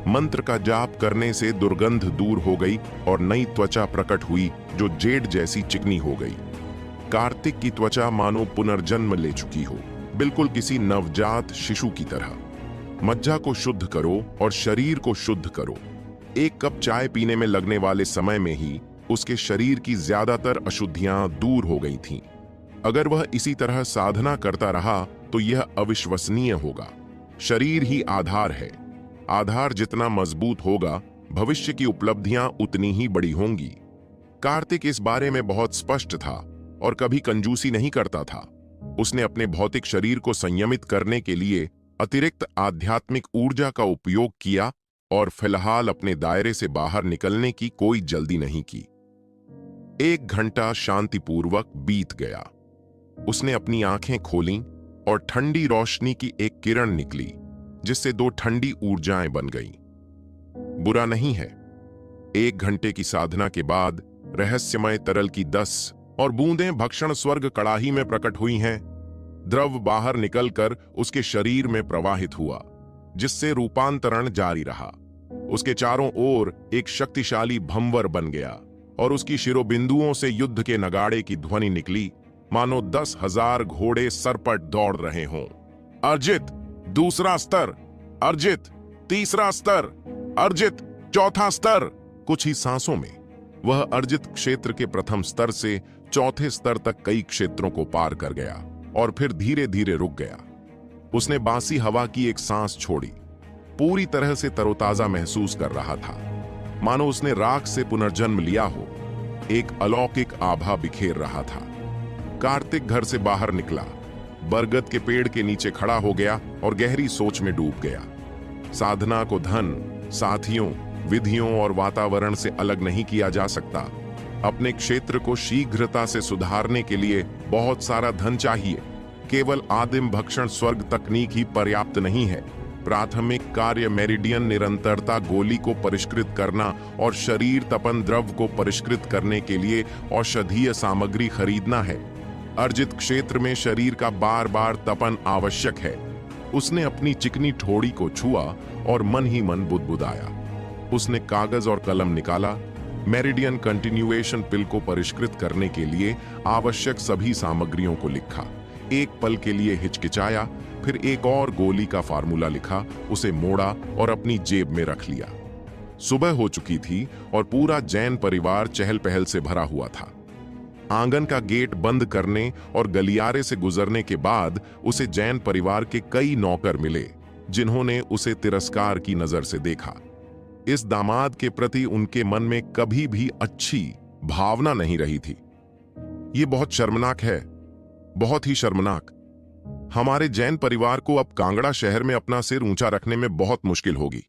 मंत्र का जाप करने से दुर्गंध दूर हो गई और नई त्वचा प्रकट हुई, जो जेड जैसी चिकनी हो गई। कार्तिक की त्वचा मानो पुनर्जन्म ले चुकी हो, बिल्कुल किसी नवजात शिशु की तरह। मज्जा को शुद्ध करो और शरीर को शुद्ध करो। एक कप चाय पीने में लगने वाले समय में ही उसके शरीर की ज्यादातर अशुद्धियां दूर हो गई थीं। अगर वह इसी तरह साधना करता रहा तो यह अविश्वसनीय होगा। शरीर ही आधार है। आधार जितना मजबूत होगा, भविष्य की उपलब्धियां उतनी ही बड़ी होंगी। कार्तिक इस बारे में बहुत स्पष्ट था और कभी कंजूसी नहीं करता था। उसने अपने भौतिक शरीर को संयमित करने के लिए अतिरिक्त आध्यात्मिक ऊर्जा का उपयोग किया और फिलहाल अपने दायरे से बाहर निकलने की कोई जल्दी नहीं की। 1 घंटा शांतिपूर्वक बीत गया। उसने अपनी आंखें खोलीं और ठंडी रोशनी की एक किरण निकली, जिससे 2 ठंडी ऊर्जाएं बन गईं। बुरा नहीं है। 1 घंटे की साधना के बाद रहस्यमय तरल की 10 और बूंदें भक्षण स्वर्ग कड़ाही में प्रकट हुई हैं। द्रव बाहर निकलकर उसके शरीर में प्रवाहित हुआ, जिससे रूपांतरण जारी रहा। उसके चारों ओर एक शक्तिशाली भंवर बन गया और उसकी शिरोबिंदुओं से युद्ध के नगाड़े की ध्वनि निकली, मानो 10,000 घोड़े सरपट दौड़ रहे हों। अर्जित, दूसरा स्तर। अर्जित, तीसरा स्तर। अर्जित, चौथा स्तर। कुछ ही सांसों में वह अर्जित क्षेत्र के प्रथम स्तर से चौथे स्तर तक कई क्षेत्रों को पार कर गया और फिर धीरे धीरे रुक गया। उसने बासी हवा की एक सांस छोड़ी। पूरी तरह से तरोताजा महसूस कर रहा था, मानो उसने राख से पुनर्जन्म लिया हो। एक अलौकिक आभा बिखेर रहा था। कार्तिक घर से बाहर निकला, बरगद के पेड़ के नीचे खड़ा हो गया और गहरी सोच में डूब गया। साधना को धन, साथियों, विधियों और वातावरण से अलग नहीं किया जा सकता। अपने क्षेत्र को शीघ्रता से सुधारने के लिए बहुत सारा धन चाहिए। केवल आदिम भक्षण स्वर्ग तकनीक ही पर्याप्त नहीं है। प्राथमिक कार्य मेरिडियन निरंतरता गोली को परिष्कृत करना और शरीर तपन द्रव को परिष्कृत करने के लिए औषधीय सामग्री खरीदना है। अर्जित क्षेत्र में शरीर का बार बार तपन आवश्यक है। उसने अपनी चिकनी ठोड़ी को छुआ और मन ही मन बुदबुदाया। उसने कागज और कलम निकाला। मेरिडियन कंटिन्यूएशन पिल को परिष्कृत करने के लिए आवश्यक सभी सामग्रियों को लिखा। एक पल के लिए हिचकिचाया, फिर एक और गोली का फार्मूला लिखा, उसे मोड़ा और अपनी जेब में रख लिया। सुबह हो चुकी थी और पूरा जैन परिवार चहल पहल से भरा हुआ था। आंगन का गेट बंद करने और गलियारे से गुजरने के बाद उसे जैन परिवार के कई नौकर मिले, जिन्होंने उसे तिरस्कार की नजर से देखा। इस दामाद के प्रति उनके मन में कभी भी अच्छी भावना नहीं रही थी। ये बहुत शर्मनाक है, बहुत ही शर्मनाक। हमारे जैन परिवार को अब कांगड़ा शहर में अपना सिर ऊंचा रखने में बहुत मुश्किल होगी।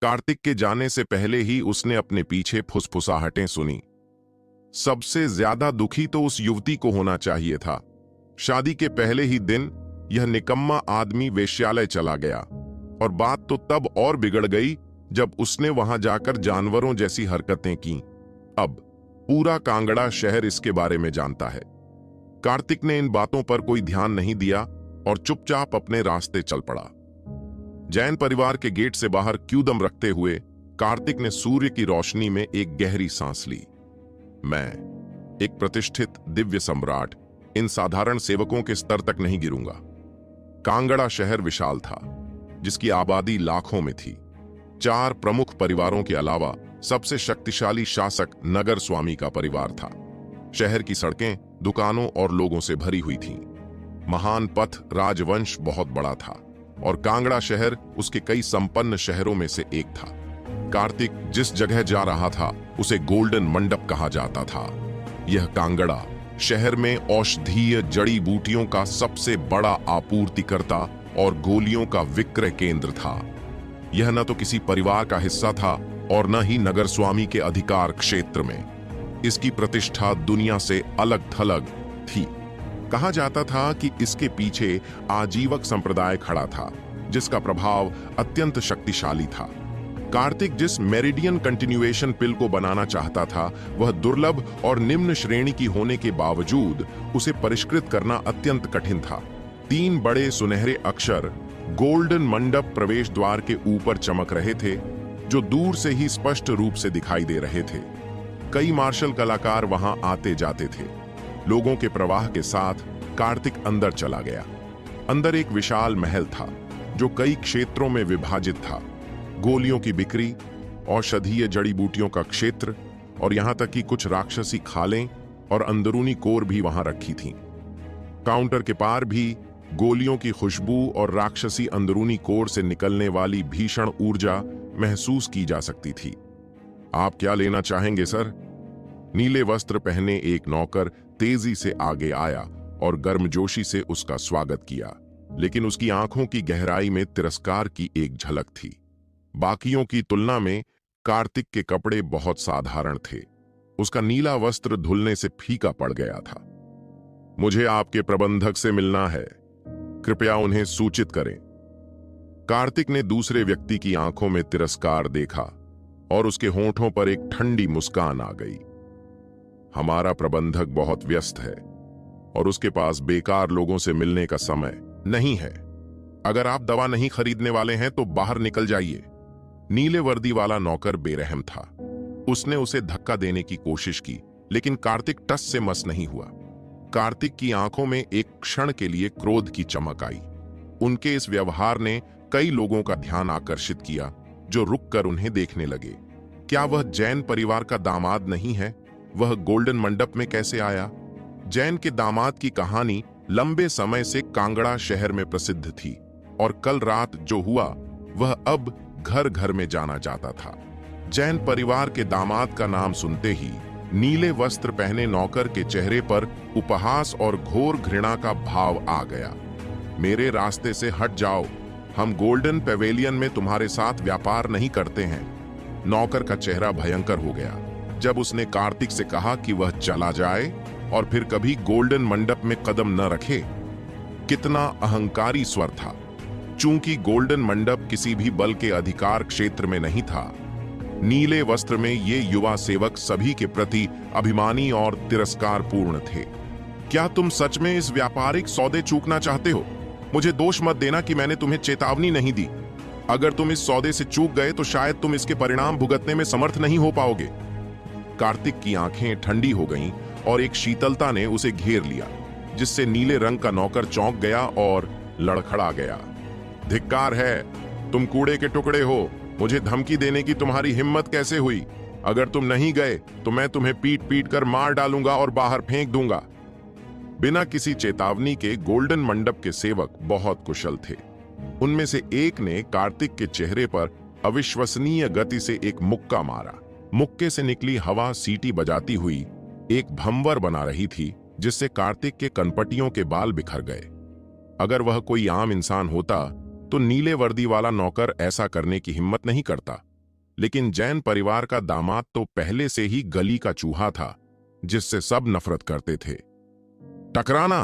कार्तिक के जाने से पहले ही उसने अपने पीछे फुसफुसाहटें सुनी। सबसे ज्यादा दुखी तो उस युवती को होना चाहिए था। शादी के पहले ही दिन यह निकम्मा आदमी वेश्यालय चला गया, और बात तो तब और बिगड़ गई जब उसने वहां जाकर जानवरों जैसी हरकतें की। अब पूरा कांगड़ा शहर इसके बारे में जानता है। कार्तिक ने इन बातों पर कोई ध्यान नहीं दिया और चुपचाप अपने रास्ते चल पड़ा। जैन परिवार के गेट से बाहर क्यूदम रखते हुए कार्तिक ने सूर्य की रोशनी में एक गहरी सांस ली। मैं, एक प्रतिष्ठित दिव्य सम्राट, इन साधारण सेवकों के स्तर तक नहीं गिरूंगा। कांगड़ा शहर विशाल था, जिसकी आबादी लाखों में थी। 4 प्रमुख परिवारों के अलावा सबसे शक्तिशाली शासक नगर स्वामी का परिवार था। शहर की सड़कें दुकानों और लोगों से भरी हुई थीं। महान पथ राजवंश बहुत बड़ा था और कांगड़ा शहर उसके कई संपन्न शहरों में से एक था। कार्तिक जिस जगह जा रहा था उसे गोल्डन मंडप कहा जाता था। यह कांगड़ा शहर में औषधीय जड़ी बूटियों का सबसे बड़ा आपूर्तिकर्ता और गोलियों का विक्रय केंद्र था। यह न तो किसी परिवार का हिस्सा था और न ही नगर स्वामी के अधिकार क्षेत्र में। इसकी प्रतिष्ठा दुनिया से अलग थलग थी। कहा जाता था कि इसके पीछे आजीवक संप्रदाय खड़ा था, जिसका प्रभाव अत्यंत शक्तिशाली था। कार्तिक जिस मेरिडियन कंटिन्यूएशन पिल को बनाना चाहता था, वह दुर्लभ और निम्न श्रेणी की होने के बावजूद उसे परिष्कृत करना अत्यंत कठिन था। 3 बड़े सुनहरे अक्षर गोल्डन मंडप प्रवेश द्वार के ऊपर चमक रहे थे, जो दूर से ही स्पष्ट रूप से दिखाई दे रहे थे। कई मार्शल कलाकार वहां आते जाते थे। लोगों के प्रवाह के साथ कार्तिक अंदर चला गया। अंदर एक विशाल महल था, जो कई क्षेत्रों में विभाजित था। गोलियों की बिक्री, औषधीय जड़ी बूटियों का क्षेत्र और यहां तक कि कुछ राक्षसी खालें और अंदरूनी कोर भी वहां रखी थीं। काउंटर के पार भी गोलियों की खुशबू और राक्षसी अंदरूनी कोर से निकलने वाली भीषण ऊर्जा महसूस की जा सकती थी। आप क्या लेना चाहेंगे सर? नीले वस्त्र पहने एक नौकर तेजी से आगे आया और गर्मजोशी से उसका स्वागत किया, लेकिन उसकी आंखों की गहराई में तिरस्कार की एक झलक थी। बाकियों की तुलना में कार्तिक के कपड़े बहुत साधारण थे। उसका नीला वस्त्र धुलने से फीका पड़ गया था। मुझे आपके प्रबंधक से मिलना है, कृपया उन्हें सूचित करें। कार्तिक ने दूसरे व्यक्ति की आंखों में तिरस्कार देखा और उसके होंठों पर एक ठंडी मुस्कान आ गई। हमारा प्रबंधक बहुत व्यस्त है और उसके पास बेकार लोगों से मिलने का समय नहीं है। अगर आप दवा नहीं खरीदने वाले हैं तो बाहर निकल जाइए। नीले वर्दी वाला नौकर बेरहम था। उसने उसे धक्का देने की कोशिश की, लेकिन कार्तिक टस से मस नहीं हुआ। कार्तिक की आंखों में एक क्षण के लिए क्रोध की चमक आई। उनके इस व्यवहार ने कई लोगों का ध्यान आकर्षित किया, जो रुककर उन्हें देखने लगे। क्या वह जैन परिवार का दामाद नहीं है? वह गोल्डन मंडप में कैसे आया? जैन के दामाद की कहानी लंबे समय से कांगड़ा शहर में प्रसिद्ध थी और कल रात जो हुआ वह अब घर घर में जाना जाता था। जैन परिवार के दामाद का नाम सुनते ही नीले वस्त्र पहने नौकर के चेहरे पर उपहास और घोर घृणा का भाव आ गया। मेरे रास्ते से हट जाओ, हम गोल्डन पेवेलियन में तुम्हारे साथ व्यापार नहीं करते हैं। नौकर का चेहरा भयंकर हो गया जब उसने कार्तिक से कहा कि वह चला जाए और फिर कभी गोल्डन मंडप में कदम न रखे। कितना अहंकारी स्वर था। चूंकि गोल्डन मंडप किसी भी बल के अधिकार क्षेत्र में नहीं था, नीले वस्त्र में ये युवा सेवक सभी के प्रति अभिमानी और तिरस्कारपूर्ण थे। क्या तुम सच में इस व्यापारिक सौदे चूकना चाहते हो? मुझे दोष मत देना कि मैंने तुम्हें चेतावनी नहीं दी। अगर तुम इस सौदे से चूक गए तो शायद तुम इसके परिणाम भुगतने में समर्थ नहीं हो पाओगे। कार्तिक की आंखें ठंडी हो गईं और एक शीतलता ने उसे घेर लिया, जिससे नीले रंग का नौकर चौंक गया और लड़खड़ा गया। धिक्कार है, तुम कूड़े के टुकड़े हो। मुझे धमकी देने की तुम्हारी हिम्मत कैसे हुई? अगर तुम नहीं गए तो मैं तुम्हें पीट पीट कर मार डालूंगा और बाहर फेंक दूंगा। बिना किसी चेतावनी के गोल्डन मंडप के सेवक बहुत कुशल थे। उनमें से एक ने कार्तिक के चेहरे पर अविश्वसनीय गति से एक मुक्का मारा। मुक्के से निकली हवा सीटी बजाती हुई एक भंवर बना रही थी, जिससे कार्तिक के कनपटियों के बाल बिखर गए। अगर वह कोई आम इंसान होता तो नीले वर्दी वाला नौकर ऐसा करने की हिम्मत नहीं करता, लेकिन जैन परिवार का दामाद तो पहले से ही गली का चूहा था, जिससे सब नफरत करते थे। टकराना!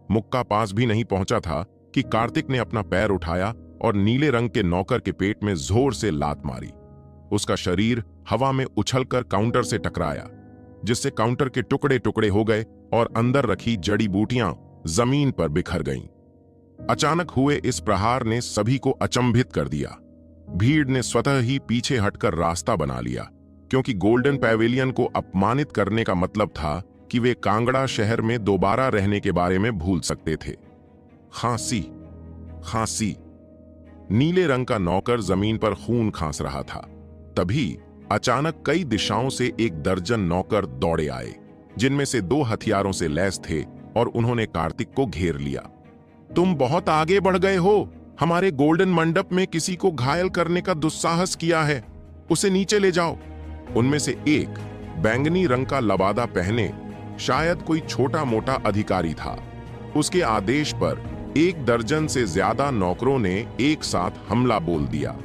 मुक्का पास भी नहीं पहुंचा था कि कार्तिक ने अपना पैर उठाया और नीले रंग के नौकर के पेट में जोर से लात मारी। उसका शरीर हवा में उछलकर काउंटर से टकराया, जिससे काउंटर के टुकड़े टुकड़े हो गए और अंदर रखी जड़ी बूटियां जमीन पर बिखर गईं। अचानक हुए इस प्रहार ने सभी को अचंभित कर दिया। भीड़ ने स्वतः ही पीछे हटकर रास्ता बना लिया, क्योंकि गोल्डन पैवेलियन को अपमानित करने का मतलब था कि वे कांगड़ा शहर में दोबारा रहने के बारे में भूल सकते थे। खांसी, खांसी। नीले रंग का नौकर जमीन पर खून खांस रहा था। तभी अचानक कई दिशाओं से एक दर्जन नौकर दौड़े आए, जिनमें से 2 हथियारों से लैस थे और उन्होंने कार्तिक को घेर लिया। तुम बहुत आगे बढ़ गए हो। हमारे गोल्डन मंडप में किसी को घायल करने का दुस्साहस किया है। उसे नीचे ले जाओ। उनमें से एक बैंगनी रंग का लबादा पहने शायद कोई छोटा मोटा अधिकारी था। उसके आदेश पर 1 दर्जन से ज्यादा नौकरों ने एक साथ हमला बोल दिया।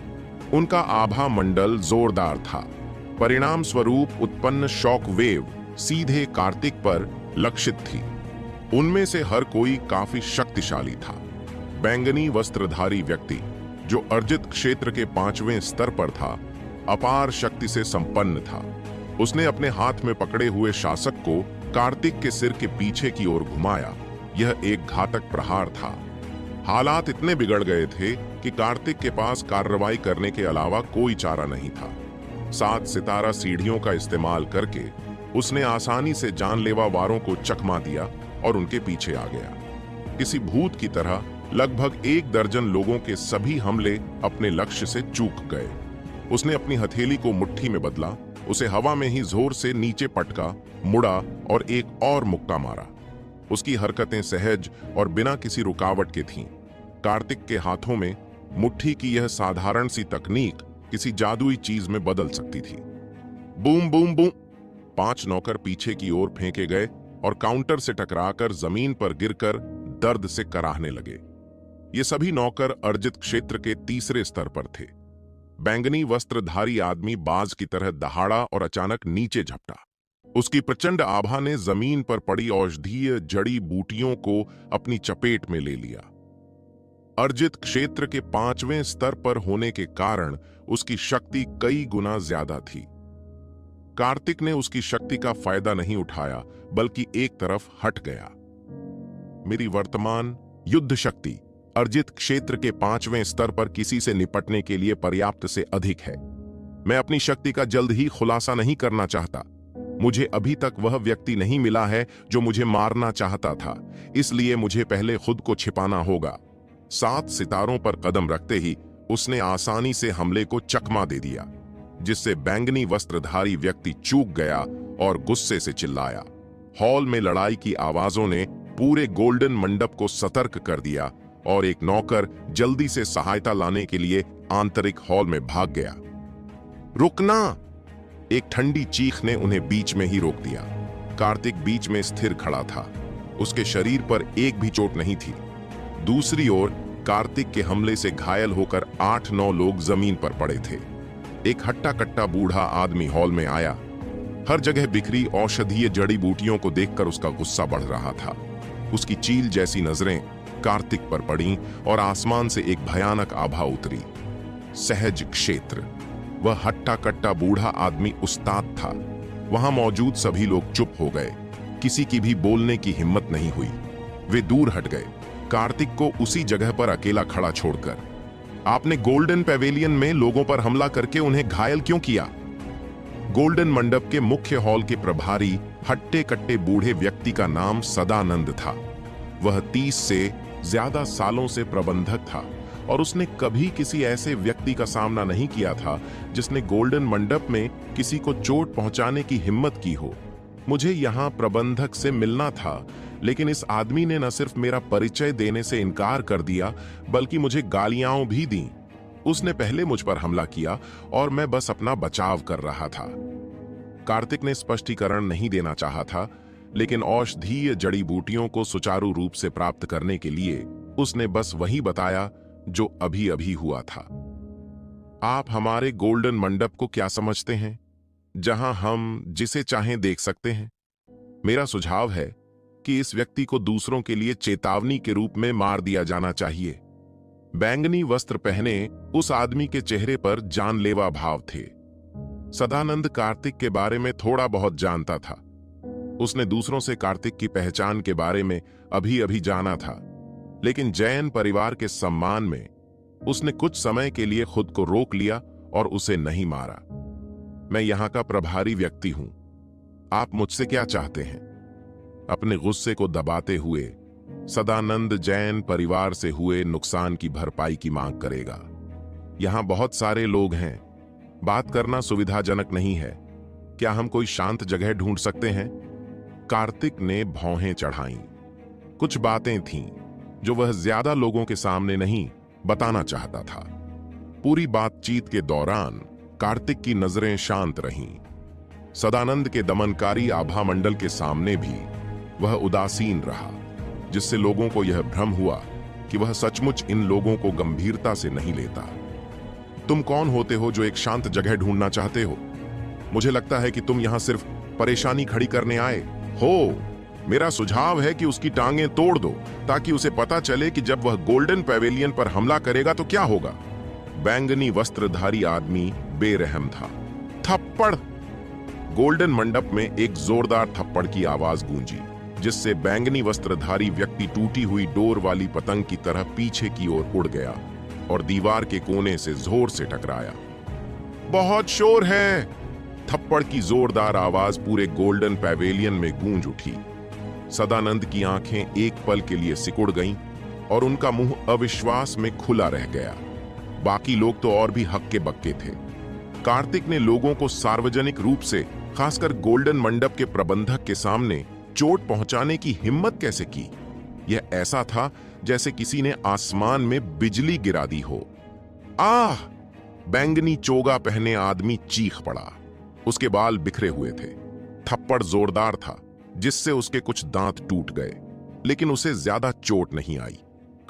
उनका आभा मंडल जोरदार था। परिणाम स्वरूप उत्पन्न शॉक वेव सीधे कार्तिक पर लक्षित थी। उनमें से हर कोई काफी शक्तिशाली था। बैंगनी वस्त्रधारी व्यक्ति, जो अर्जित क्षेत्र के 5वें स्तर पर था, अपार शक्ति से संपन्न था। उसने अपने हाथ में पकड़े हुए शासक को कार्तिक के सिर के पीछे की ओर घुमाया। यह एक घातक प्रहार था। हालात इतने बिगड़ गए थे कि कार्तिक के पास कार्रवाई करने के अलावा कोई चारा नहीं था। 7 सितारा सीढ़ियों का इस्तेमाल करके उसने आसानी से जानलेवा वारों को चकमा दिया और उनके पीछे आ गया। किसी भूत की तरह लगभग 1 दर्जन लोगों के सभी हमले अपने लक्ष्य से चूक गए। उसने अपनी हथेली को मुट्ठी में बदला, उसे हवा में ही जोर से नीचे पटका, मुड़ा और एक और मुक्का मारा। उसकी हरकतें सहज और बिना किसी रुकावट के थीं। कार्तिक के हाथों में मुट्ठी की यह साधारण सी तकनीक किसी जादुई चीज में बदल सकती थी। बूम बूम बूम, 5 नौकर पीछे की ओर फेंके गए और काउंटर से टकराकर जमीन पर गिरकर दर्द से कराहने लगे। ये सभी नौकर अर्जित क्षेत्र के तीसरे स्तर पर थे। बैंगनी वस्त्रधारी आदमी बाज की तरह दहाड़ा और अचानक नीचे झपटा। उसकी प्रचंड आभा ने जमीन पर पड़ी औषधीय जड़ी बूटियों को अपनी चपेट में ले लिया। अर्जित क्षेत्र के 5वें स्तर पर होने के कारण उसकी शक्ति कई गुना ज्यादा थी। कार्तिक ने उसकी शक्ति का फायदा नहीं उठाया, बल्कि एक तरफ हट गया। मेरी वर्तमान युद्ध शक्ति अर्जित क्षेत्र के 5वें स्तर पर किसी से निपटने के लिए पर्याप्त से अधिक है। मैं अपनी शक्ति का जल्द ही खुलासा नहीं करना चाहता। मुझे अभी तक वह व्यक्ति नहीं मिला है जो मुझे मारना चाहता था, इसलिए मुझे पहले खुद को छिपाना होगा। 7 सितारों पर कदम रखते ही उसने आसानी से हमले को चकमा दे दिया, जिससे बैंगनी वस्त्रधारी व्यक्ति चूक गया और गुस्से से चिल्लाया। हॉल में लड़ाई की आवाजों ने पूरे गोल्डन मंडप को सतर्क कर दिया और एक नौकर जल्दी से सहायता लाने के लिए आंतरिक हॉल में भाग गया। रुकना! एक ठंडी चीख ने उन्हें बीच में ही रोक दिया। कार्तिक बीच में स्थिर खड़ा था। उसके शरीर पर एक भी चोट नहीं थी। दूसरी ओर कार्तिक के हमले से घायल होकर 8-9 लोग जमीन पर पड़े थे। एक हट्टा कट्टा बूढ़ा आदमी हॉल में आया। हर जगह बिखरी औषधीय जड़ी बूटियों को देखकर उसका गुस्सा बढ़ रहा था। उसकी चील जैसी नजरें कार्तिक पर पड़ी और आसमान से एक भयानक आभा उतरी। सहज क्षेत्र। वह हट्टा कट्टा बूढ़ा आदमी उस्ताद था। वहां मौजूद सभी लोग चुप हो गए। किसी की भी बोलने की हिम्मत नहीं हुई। वे दूर हट गए, कार्तिक को उसी जगह पर अकेला खड़ा छोड़कर। आपने गोल्डन पैवेलियन में लोगों पर हमला करके उन्हें घायल क्यों किया? गोल्डन मंडप के मुख्य हॉल के प्रभारी हट्टे कट्टे बूढ़े व्यक्ति का नाम सदानंद था। वह 30 से ज्यादा सालों से प्रबंधक था और उसने कभी किसी ऐसे व्यक्ति का सामना नहीं किया था जिसने गोल्डन मंडप में किसी को चोट पहुंचाने की हिम्मत की हो। मुझे यहां प्रबंधक से मिलना था, लेकिन इस आदमी ने न सिर्फ मेरा परिचय देने से इनकार कर दिया, बल्कि मुझे गालियां भी दी। उसने पहले मुझ पर हमला किया और मैं बस अपना बचाव कर रहा था। कार्तिक ने स्पष्टीकरण नहीं देना चाहा था, लेकिन औषधीय जड़ी बूटियों को सुचारू रूप से प्राप्त करने के लिए उसने बस वही बताया जो अभी अभी हुआ था। आप हमारे गोल्डन मंडप को क्या समझते हैं, जहां हम जिसे चाहें देख सकते हैं? मेरा सुझाव है कि इस व्यक्ति को दूसरों के लिए चेतावनी के रूप में मार दिया जाना चाहिए। बैंगनी वस्त्र पहने उस आदमी के चेहरे पर जानलेवा भाव थे। सदानंद कार्तिक के बारे में थोड़ा बहुत जानता था। उसने दूसरों से कार्तिक की पहचान के बारे में अभी अभी जाना था, लेकिन जैन परिवार के सम्मान में उसने कुछ समय के लिए खुद को रोक लिया और उसे नहीं मारा। मैं यहां का प्रभारी व्यक्ति हूं। आप मुझसे क्या चाहते हैं? अपने गुस्से को दबाते हुए सदानंद जैन परिवार से हुए नुकसान की भरपाई की मांग करेगा। यहां बहुत सारे लोग हैं, बात करना सुविधाजनक नहीं है। क्या हम कोई शांत जगह ढूंढ सकते हैं? कार्तिक ने भौहें चढ़ाईं। कुछ बातें थीं जो वह ज्यादा लोगों के सामने नहीं बताना चाहता था। पूरी बातचीत के दौरान कार्तिक की नजरें शांत रहीं। सदानंद के दमनकारी आभा मंडल के सामने भी वह उदासीन रहा, जिससे लोगों को यह भ्रम हुआ कि वह सचमुच इन लोगों को गंभीरता से नहीं लेता। तुम कौन होते हो जो एक शांत जगह ढूंढना चाहते हो? मुझे लगता है कि तुम यहां सिर्फ परेशानी खड़ी करने आए हो। मेरा सुझाव है कि उसकी टांगें तोड़ दो, ताकि उसे पता चले कि जब वह गोल्डन पैवेलियन पर हमला करेगा तो क्या होगा। बैंगनी वस्त्रधारी आदमी बेरहम था। थप्पड़! गोल्डन मंडप में एक जोरदार थप्पड़ की आवाज गूंजी, जिससे बैंगनी वस्त्रधारी व्यक्ति टूटी हुई डोर वाली पतंग की तरह पीछे की ओर उड़ गया और दीवार के कोने से जोर से टकराया। बहुत शोर है! थप्पड़ की जोरदार आवाज पूरे गोल्डन पैवेलियन में गूंज उठी। सदानंद की आंखें एक पल के लिए सिकुड़ गईं और उनका मुंह अविश्वास में खुला रह गया। बाकी लोग तो और भी हक्के बक्के थे। कार्तिक ने लोगों को सार्वजनिक रूप से, खासकर गोल्डन मंडप के प्रबंधक के सामने चोट पहुंचाने की हिम्मत कैसे की? यह ऐसा था जैसे किसी ने आसमान में बिजली गिरा दी हो। आह! बैंगनी चोगा पहने आदमी चीख पड़ा। उसके बाल बिखरे हुए थे। थप्पड़ जोरदार था, जिससे उसके कुछ दांत टूट गए, लेकिन उसे ज्यादा चोट नहीं आई।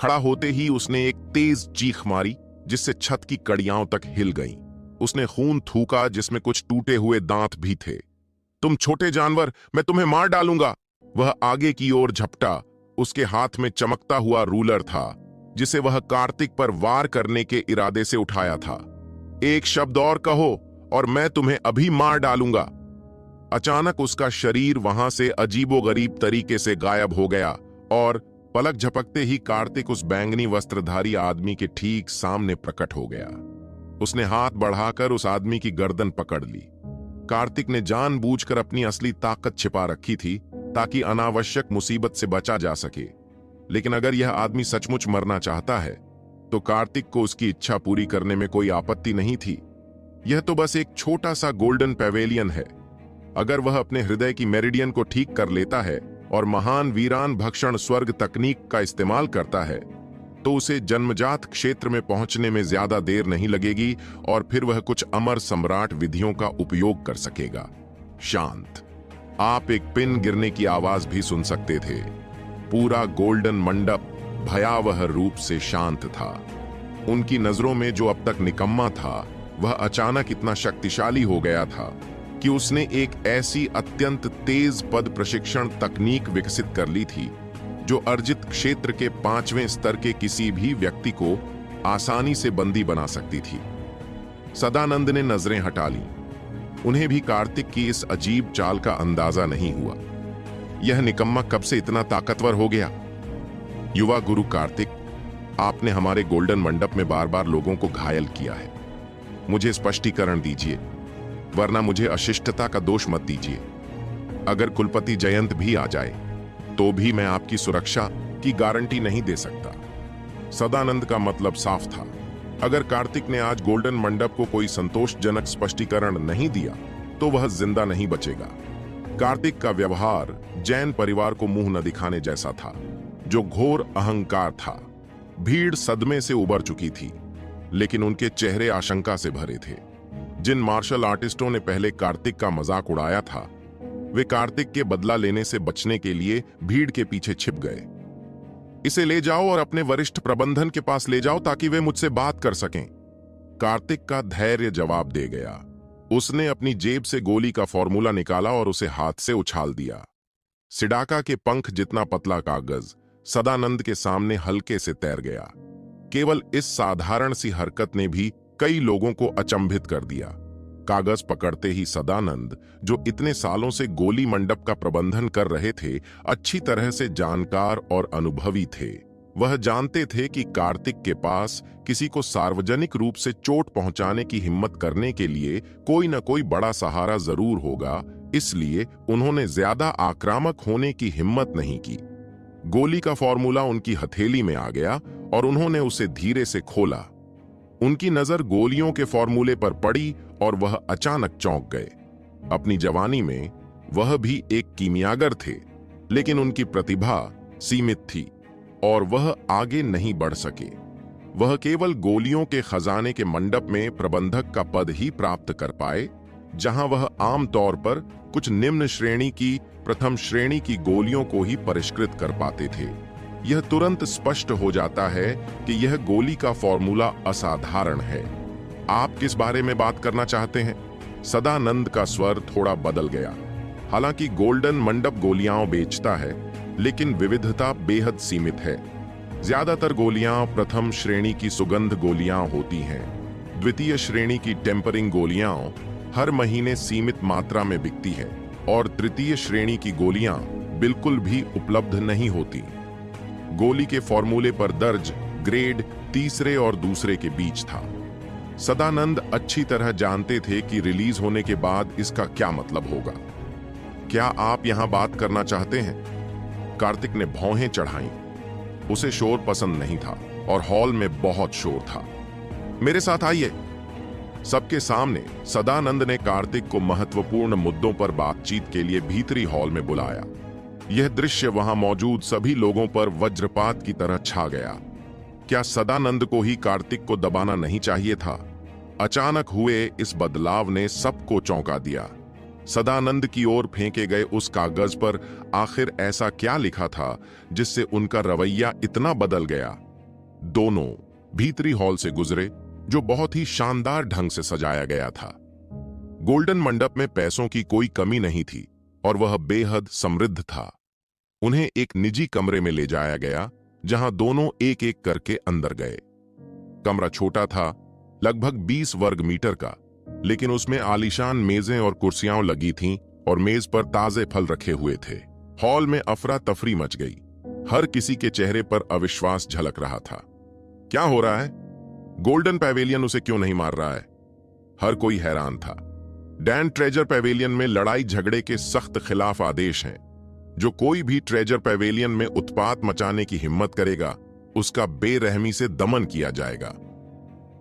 खड़ा होते ही उसने एक तेज चीख मारी, जिससे छत की कड़ियां तक हिल गईं। उसने खून थूका, जिसमें कुछ टूटे हुए दांत भी थे। तुम छोटे जानवर, मैं तुम्हें मार डालूंगा। वह आगे की ओर झपटा। उसके हाथ में चमकता हुआ रूलर था, जिसे वह कार्तिक पर वार करने के इरादे से उठाया था। एक शब्द और कहो और मैं तुम्हें अभी मार डालूंगा। अचानक उसका शरीर वहां से अजीबोगरीब तरीके से गायब हो गया और पलक झपकते ही कार्तिक उस बैंगनी वस्त्रधारी आदमी के ठीक सामने प्रकट हो गया। उसने हाथ बढ़ाकर उस आदमी की गर्दन पकड़ ली। कार्तिक ने जानबूझकर अपनी असली ताकत छिपा रखी थी, ताकि अनावश्यक मुसीबत से बचा जा सके। लेकिन अगर यह आदमी सचमुच मरना चाहता है, तो कार्तिक को उसकी इच्छा पूरी करने में कोई आपत्ति नहीं थी। यह तो बस एक छोटा सा गोल्डन पैवेलियन है। अगर वह अपने हृदय की मेरिडियन को ठीक कर लेता है और महान वीरान भक्षण स्वर्ग तकनीक का इस्तेमाल करता है, तो उसे जन्मजात क्षेत्र में पहुंचने में ज्यादा देर नहीं लगेगी और फिर वह कुछ अमर सम्राट विधियों का उपयोग कर सकेगा। शांत। आप एक पिन गिरने की आवाज भी सुन सकते थे। पूरा गोल्डन मंडप भयावह रूप से शांत था। उनकी नजरों में जो अब तक निकम्मा था, वह अचानक इतना शक्तिशाली हो गया था कि उसने एक ऐसी अत्यंत तेज पद प्रशिक्षण तकनीक विकसित कर ली थी, जो अर्जित क्षेत्र के 5वें स्तर के किसी भी व्यक्ति को आसानी से बंदी बना सकती थी। सदानंद ने नजरें हटा ली। उन्हें भी कार्तिक की इस अजीब चाल का अंदाजा नहीं हुआ। यह निकम्मा कब से इतना ताकतवर हो गया? युवा गुरु कार्तिक, आपने हमारे गोल्डन मंडप में बार बार लोगों को घायल किया है। मुझे स्पष्टीकरण दीजिए, वरना मुझे अशिष्टता का दोष मत दीजिए। अगर कुलपति जयंत भी आ जाए, तो भी मैं आपकी सुरक्षा की गारंटी नहीं दे सकता। सदानंद का मतलब साफ था। अगर कार्तिक ने आज गोल्डन मंडप को कोई संतोषजनक स्पष्टीकरण नहीं दिया, तो वह जिंदा नहीं बचेगा। कार्तिक का व्यवहार जैन परिवार को मुंह न दिखाने जैसा था, जो घोर अहंकार था। भीड़ सदमे से उबर चुकी थी, लेकिन उनके चेहरे आशंका से भरे थे। जिन मार्शल आर्टिस्टों ने पहले कार्तिक का मजाक उड़ाया था, वे कार्तिक के बदला लेने से बचने के लिए भीड़ के पीछे छिप गए। इसे ले जाओ और अपने वरिष्ठ प्रबंधन के पास ले जाओ, ताकि वे मुझसे बात कर सकें। कार्तिक का धैर्य जवाब दे गया। उसने अपनी जेब से गोली का फॉर्मूला निकाला और उसे हाथ से उछाल दिया। सिडाका के पंख जितना पतला कागज सदानंद के सामने हल्के से तैर गया। केवल इस साधारण सी हरकत ने भी कई लोगों को अचंभित कर दिया। कागज पकड़ते ही सदानंद, जो इतने सालों से गोली मंडप का प्रबंधन कर रहे थे, अच्छी तरह से जानकार और अनुभवी थे। वह जानते थे कि कार्तिक के पास किसी को सार्वजनिक रूप से चोट पहुंचाने की हिम्मत करने के लिए कोई न कोई बड़ा सहारा जरूर होगा, इसलिए उन्होंने ज्यादा आक्रामक होने की हिम्मत नहीं की। गोली का फॉर्मूला उनकी हथेली में आ गया और उन्होंने उसे धीरे से खोला। उनकी नजर गोलियों के फॉर्मूले पर पड़ी और वह अचानक चौंक गए। अपनी जवानी में वह भी एक कीमियागर थे, लेकिन उनकी प्रतिभा सीमित थी और वह आगे नहीं बढ़ सके। वह केवल गोलियों के खजाने के मंडप में प्रबंधक का पद ही प्राप्त कर पाए, जहां वह आमतौर पर कुछ निम्न श्रेणी की प्रथम श्रेणी की गोलियों को ही परिष्कृत कर पाते थे। यह तुरंत स्पष्ट हो जाता है कि यह गोली का फॉर्मूला असाधारण है। आप किस बारे में बात करना चाहते हैं? सदानंद का स्वर थोड़ा बदल गया। हालांकि गोल्डन मंडप गोलियां बेचता है, लेकिन विविधता बेहद सीमित है। ज्यादातर गोलियां प्रथम श्रेणी की सुगंध गोलियां होती हैं। द्वितीय श्रेणी की टेम्परिंग गोलियां हर महीने सीमित मात्रा में बिकती है और तृतीय श्रेणी की गोलियां बिल्कुल भी उपलब्ध नहीं होती। गोली के फॉर्मूले पर दर्ज ग्रेड तीसरे और दूसरे के बीच था। सदानंद अच्छी तरह जानते थे कि रिलीज होने के बाद इसका क्या मतलब होगा। क्या आप यहां बात करना चाहते हैं? कार्तिक ने भौहें चढ़ाईं। उसे शोर पसंद नहीं था और हॉल में बहुत शोर था। मेरे साथ आइए। सबके सामने सदानंद ने कार्तिक को महत्वपूर्ण मुद्दों पर बातचीत के लिए भीतरी हॉल में बुलाया। यह दृश्य वहां मौजूद सभी लोगों पर वज्रपात की तरह छा गया। क्या सदानंद को ही कार्तिक को दबाना नहीं चाहिए था? अचानक हुए इस बदलाव ने सबको चौंका दिया। सदानंद की ओर फेंके गए उस कागज पर आखिर ऐसा क्या लिखा था जिससे उनका रवैया इतना बदल गया? दोनों भीतरी हॉल से गुजरे, जो बहुत ही शानदार ढंग से सजाया गया था। गोल्डन मंडप में पैसों की कोई कमी नहीं थी और वह बेहद समृद्ध था। उन्हें एक निजी कमरे में ले जाया गया, जहां दोनों एक एक करके अंदर गए। कमरा छोटा था, लगभग 20 वर्ग मीटर का, लेकिन उसमें आलीशान मेजें और कुर्सियां लगी थीं और मेज पर ताजे फल रखे हुए थे। हॉल में अफरा तफरी मच गई। हर किसी के चेहरे पर अविश्वास झलक रहा था। क्या हो रहा है? गोल्डन पैवेलियन उसे क्यों नहीं मार रहा है? हर कोई हैरान था। डैन ट्रेजर पैवेलियन में लड़ाई झगड़े के सख्त खिलाफ आदेश हैं। जो कोई भी ट्रेजर पैवेलियन में उत्पात मचाने की हिम्मत करेगा, उसका बेरहमी से दमन किया जाएगा।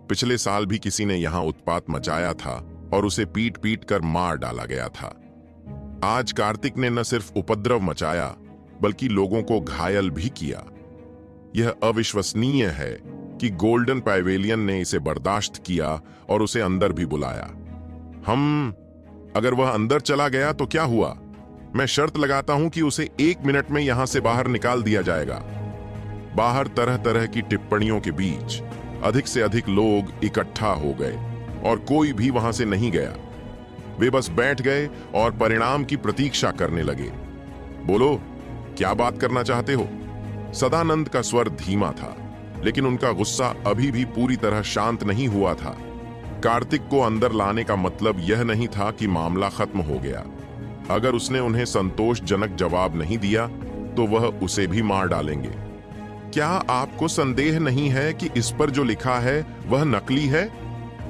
पिछले साल भी किसी ने यहां उत्पात मचाया था और उसे पीट पीट कर मार डाला गया था। आज कार्तिक ने न सिर्फ उपद्रव मचाया, बल्कि लोगों को घायल भी किया। यह अविश्वसनीय है कि गोल्डन पैवेलियन ने इसे बर्दाश्त किया और उसे अंदर भी बुलाया। अगर वह अंदर चला गया तो क्या हुआ? मैं शर्त लगाता हूं कि उसे 1 मिनट में यहां से बाहर निकाल दिया जाएगा। बाहर तरह तरह की टिप्पणियों के बीच अधिक से अधिक लोग इकट्ठा हो गए और कोई भी वहां से नहीं गया। वे बस बैठ गए और परिणाम की प्रतीक्षा करने लगे। बोलो, क्या बात करना चाहते हो? सदानंद का स्वर धीमा था, लेकिन उनका गुस्सा अभी भी पूरी तरह शांत नहीं हुआ था। कार्तिक को अंदर लाने का मतलब यह नहीं था कि मामला खत्म हो गया। अगर उसने उन्हें संतोषजनक जवाब नहीं दिया तो वह उसे भी मार डालेंगे। क्या आपको संदेह नहीं है कि इस पर जो लिखा है वह नकली है?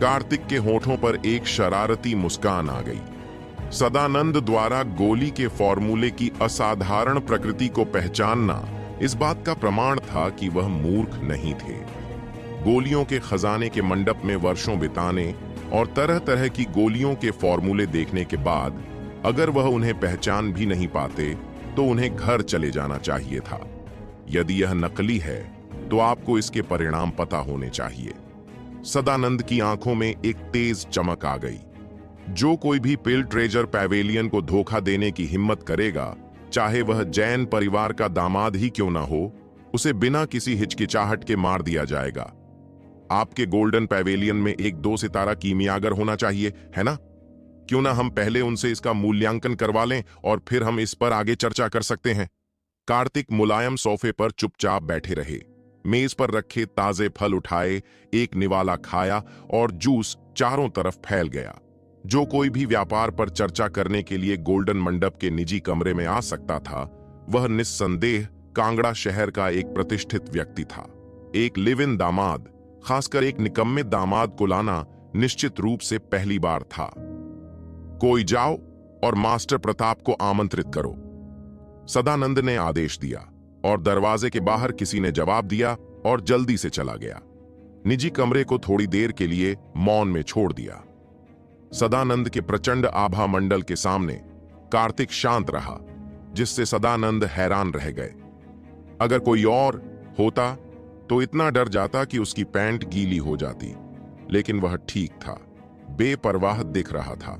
कार्तिक के होठों पर एक शरारती मुस्कान आ गई। सदानंद द्वारा गोली के फॉर्मूले की असाधारण प्रकृति को पहचानना इस बात का प्रमाण था कि वह मूर्ख नहीं थे। गोलियों के खजाने के मंडप में वर्षों बिताने और तरह तरह की गोलियों के फॉर्मूले देखने के बाद अगर वह उन्हें पहचान भी नहीं पाते तो उन्हें घर चले जाना चाहिए था। यदि यह नकली है तो आपको इसके परिणाम पता होने चाहिए। सदानंद की आंखों में एक तेज चमक आ गई। जो कोई भी पिल ट्रेजर पैवेलियन को धोखा देने की हिम्मत करेगा, चाहे वह जैन परिवार का दामाद ही क्यों ना हो, उसे बिना किसी हिचकिचाहट के मार दिया जाएगा। आपके गोल्डन पैवेलियन में एक 2 सितारा कीमियागर होना चाहिए, है ना? क्यों ना हम पहले उनसे इसका मूल्यांकन करवा लें और फिर हम इस पर आगे चर्चा कर सकते हैं। कार्तिक मुलायम सोफे पर चुपचाप बैठे रहे। मेज पर रखे ताजे फल उठाए, एक निवाला खाया और जूस चारों तरफ फैल गया। जो कोई भी व्यापार पर चर्चा करने के लिए गोल्डन मंडप के निजी कमरे में आ सकता था, वह निस्संदेह कांगड़ा शहर का एक प्रतिष्ठित व्यक्ति था। एक लिव इन दामाद, खासकर एक निकम्मे दामाद को लाना निश्चित रूप से पहली बार था। कोई जाओ और मास्टर प्रताप को आमंत्रित करो, सदानंद ने आदेश दिया और दरवाजे के बाहर किसी ने जवाब दिया और जल्दी से चला गया। निजी कमरे को थोड़ी देर के लिए मौन में छोड़ दिया। सदानंद के प्रचंड आभा मंडल के सामने कार्तिक शांत रहा, जिससे सदानंद हैरान रह गए। अगर कोई और होता तो इतना डर जाता कि उसकी पैंट गीली हो जाती, लेकिन वह ठीक था, बेपरवाह दिख रहा था।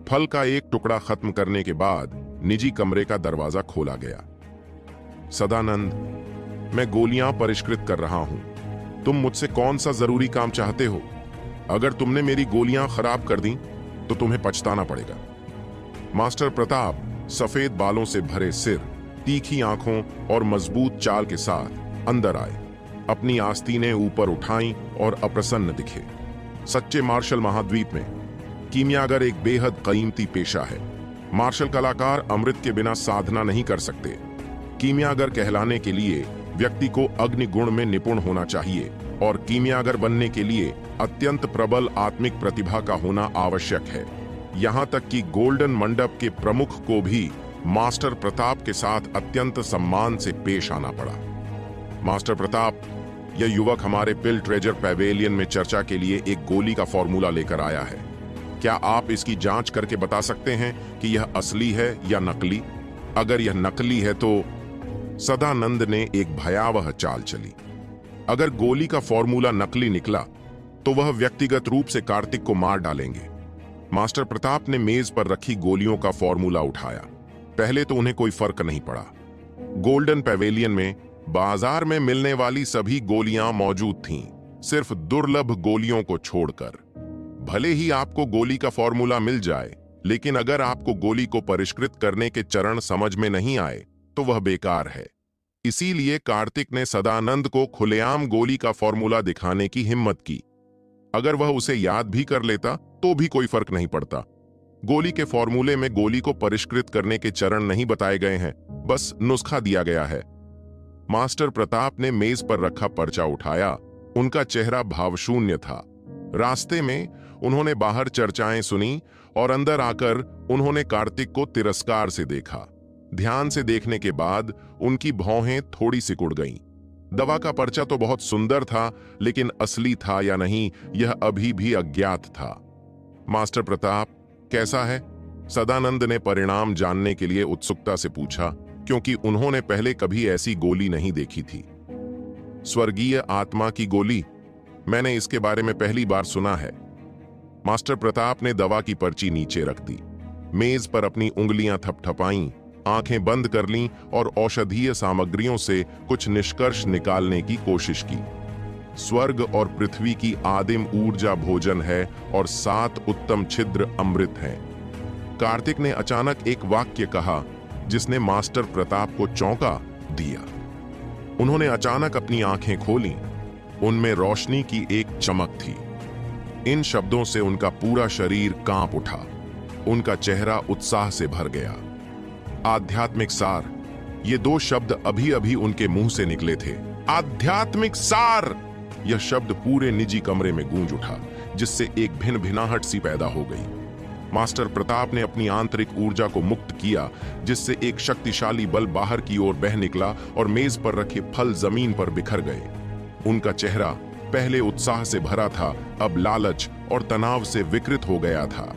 फल का एक टुकड़ा खत्म करने के बाद निजी कमरे का दरवाजा खोला गया। सदानंद, मैं गोलियां परिष्कृत कर रहा हूं। तुम मुझसे कौन सा जरूरी काम चाहते हो? अगर तुमने मेरी गोलियां खराब कर दी तो तुम्हें पछताना पड़ेगा। मास्टर प्रताप सफेद बालों से भरे सिर, तीखी आंखों और मजबूत चाल के साथ अंदर आए। अपनी आस्तीनें ऊपर उठाईं और अप्रसन्न दिखे। सच्चे मार्शल महाद्वीप में कीमियागर एक बेहद कीमती पेशा है। मार्शल कलाकार अमृत के बिना साधना नहीं कर सकते। कीमियागर कहलाने के लिए व्यक्ति को अग्नि गुण में निपुण होना चाहिए और कीमियागर बनने के लिए अत्यंत प्रबल आत्मिक प्रतिभा का होना आवश्यक है। यहाँ तक कि गोल्डन मंडप के प्रमुख को भी मास्टर प्रताप के साथ अत्यंत सम्मान से पेश आना पड़ा। मास्टर प्रताप, यह युवक हमारे पिल ट्रेजर पैवेलियन में चर्चा के लिए एक गोली का फॉर्मूला लेकर आया है। क्या आप इसकी जांच करके बता सकते हैं कि यह असली है या नकली? अगर यह नकली है तो सदानंद ने एक भयावह चाल चली। अगर गोली का फॉर्मूला नकली निकला तो वह व्यक्तिगत रूप से कार्तिक को मार डालेंगे। मास्टर प्रताप ने मेज पर रखी गोलियों का फॉर्मूला उठाया। पहले तो उन्हें कोई फर्क नहीं पड़ा। गोल्डन पैवेलियन में बाजार में मिलने वाली सभी गोलियां मौजूद थीं, सिर्फ दुर्लभ गोलियों को छोड़कर। भले ही आपको गोली का फॉर्मूला मिल जाए, लेकिन अगर आपको गोली को परिष्कृत करने के चरण समझ में नहीं आए तो वह बेकार है। इसीलिए कार्तिक ने सदानंद को खुलेआम गोली का फॉर्मूला दिखाने की हिम्मत की। अगर वह उसे याद भी कर लेता तो भी कोई फर्क नहीं पड़ता। गोली के फॉर्मूले में गोली को परिष्कृत करने के चरण नहीं बताए गए हैं, बस नुस्खा दिया गया है। मास्टर प्रताप ने मेज पर रखा पर्चा उठाया। उनका चेहरा भावशून्य था। रास्ते में उन्होंने बाहर चर्चाएं सुनी और अंदर आकर उन्होंने कार्तिक को तिरस्कार से देखा। ध्यान से देखने के बाद उनकी भौहें थोड़ी सिकुड़ गईं। दवा का पर्चा तो बहुत सुंदर था, लेकिन असली था या नहीं यह अभी भी अज्ञात था। मास्टर प्रताप कैसा है? सदानंद ने परिणाम जानने के लिए उत्सुकता से पूछा, क्योंकि उन्होंने पहले कभी ऐसी गोली नहीं देखी थी। स्वर्गीय आत्मा की गोली? मैंने इसके बारे में पहली बार सुना है। मास्टर प्रताप ने दवा की पर्ची नीचे रख दी, मेज पर अपनी उंगलियां थपथपाईं, आंखें बंद कर लीं और औषधीय सामग्रियों से कुछ निष्कर्ष निकालने की कोशिश की। स्वर्ग और पृथ्वी की आदिम ऊर्जा भोजन है और 7 उत्तम छिद्र अमृत हैं। कार्तिक ने अचानक एक वाक्य कहा जिसने मास्टर प्रताप को चौंका दिया। उन्होंने अचानक अपनी आंखें खोलीं। उनमें रोशनी की एक चमक थी। इन शब्दों से उनका पूरा शरीर कांप उठा। उनका चेहरा उत्साह से भर गया। आध्यात्मिक सार, ये 2 शब्द अभी अभी उनके मुंह से निकले थे। आध्यात्मिक सार! यह शब्द पूरे निजी कमरे में गूंज उठा, जिससे एक भिनभिनाहट सी पैदा हो गई। मास्टर प्रताप ने अपनी आंतरिक ऊर्जा को मुक्त किया, जिससे एक शक्तिशाली बल बाहर की ओर बह निकला और मेज पर रखे फल जमीन पर बिखर गए। उनका चेहरा पहले उत्साह से भरा था, अब लालच और तनाव से विकृत हो गया था।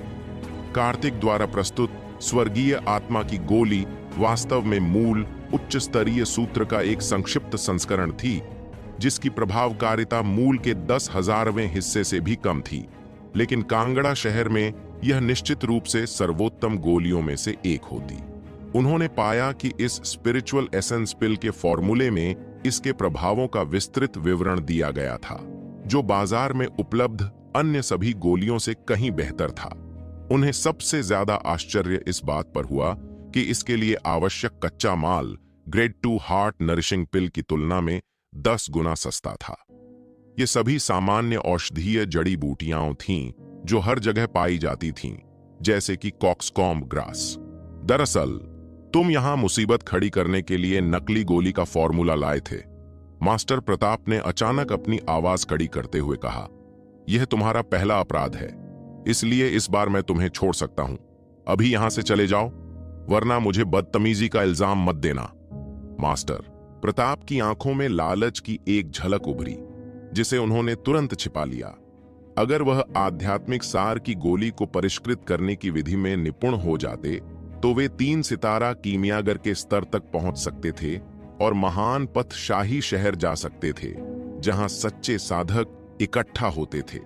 कार्तिक द्वारा प्रस्तुत स्वर्गीय आत्मा की गोली वास्तव में मूल उच्च स्तरीय सूत्र का एक संक्षिप्त संस्करण थी, जिसकी प्रभावकारिता मूल के 10,000वें हिस्से से भी कम थी। लेकिन कांगड़ा शहर में यह निश्चित रूप से सर्वोत्तम गोलियों में से एक होती। उन्होंने पाया कि इस स्पिरिचुअल एसेंस पिल के फॉर्मूले में इसके प्रभावों का विस्तृत विवरण दिया गया था, जो बाजार में उपलब्ध अन्य सभी गोलियों से कहीं बेहतर था। उन्हें सबसे ज्यादा आश्चर्य इस बात पर हुआ कि इसके लिए आवश्यक कच्चा माल ग्रेड 2 हार्ट नरिशिंग पिल की तुलना में 10 गुना सस्ता था। ये सभी सामान्य औषधीय जड़ी बूटियां थीं जो हर जगह पाई जाती थीं, जैसे कि कॉक्सकॉम्ब ग्रास। दरअसल तुम यहां मुसीबत खड़ी करने के लिए नकली गोली का फॉर्मूला लाए थे। मास्टर प्रताप ने अचानक अपनी आवाज कड़ी करते हुए कहा, यह तुम्हारा पहला अपराध है, इसलिए इस बार मैं तुम्हें छोड़ सकता हूं। अभी यहां से चले जाओ, वरना मुझे बदतमीजी का इल्जाम मत देना। मास्टर प्रताप की आंखों में लालच की एक झलक उभरी, जिसे उन्होंने तुरंत छिपा लिया। अगर वह आध्यात्मिक सार की गोली को परिष्कृत करने की विधि में निपुण हो जाते तो वे 3 सितारा कीमियागर के स्तर तक पहुंच सकते थे और महान पथशाही शहर जा सकते थे, जहां सच्चे साधक इकट्ठा होते थे।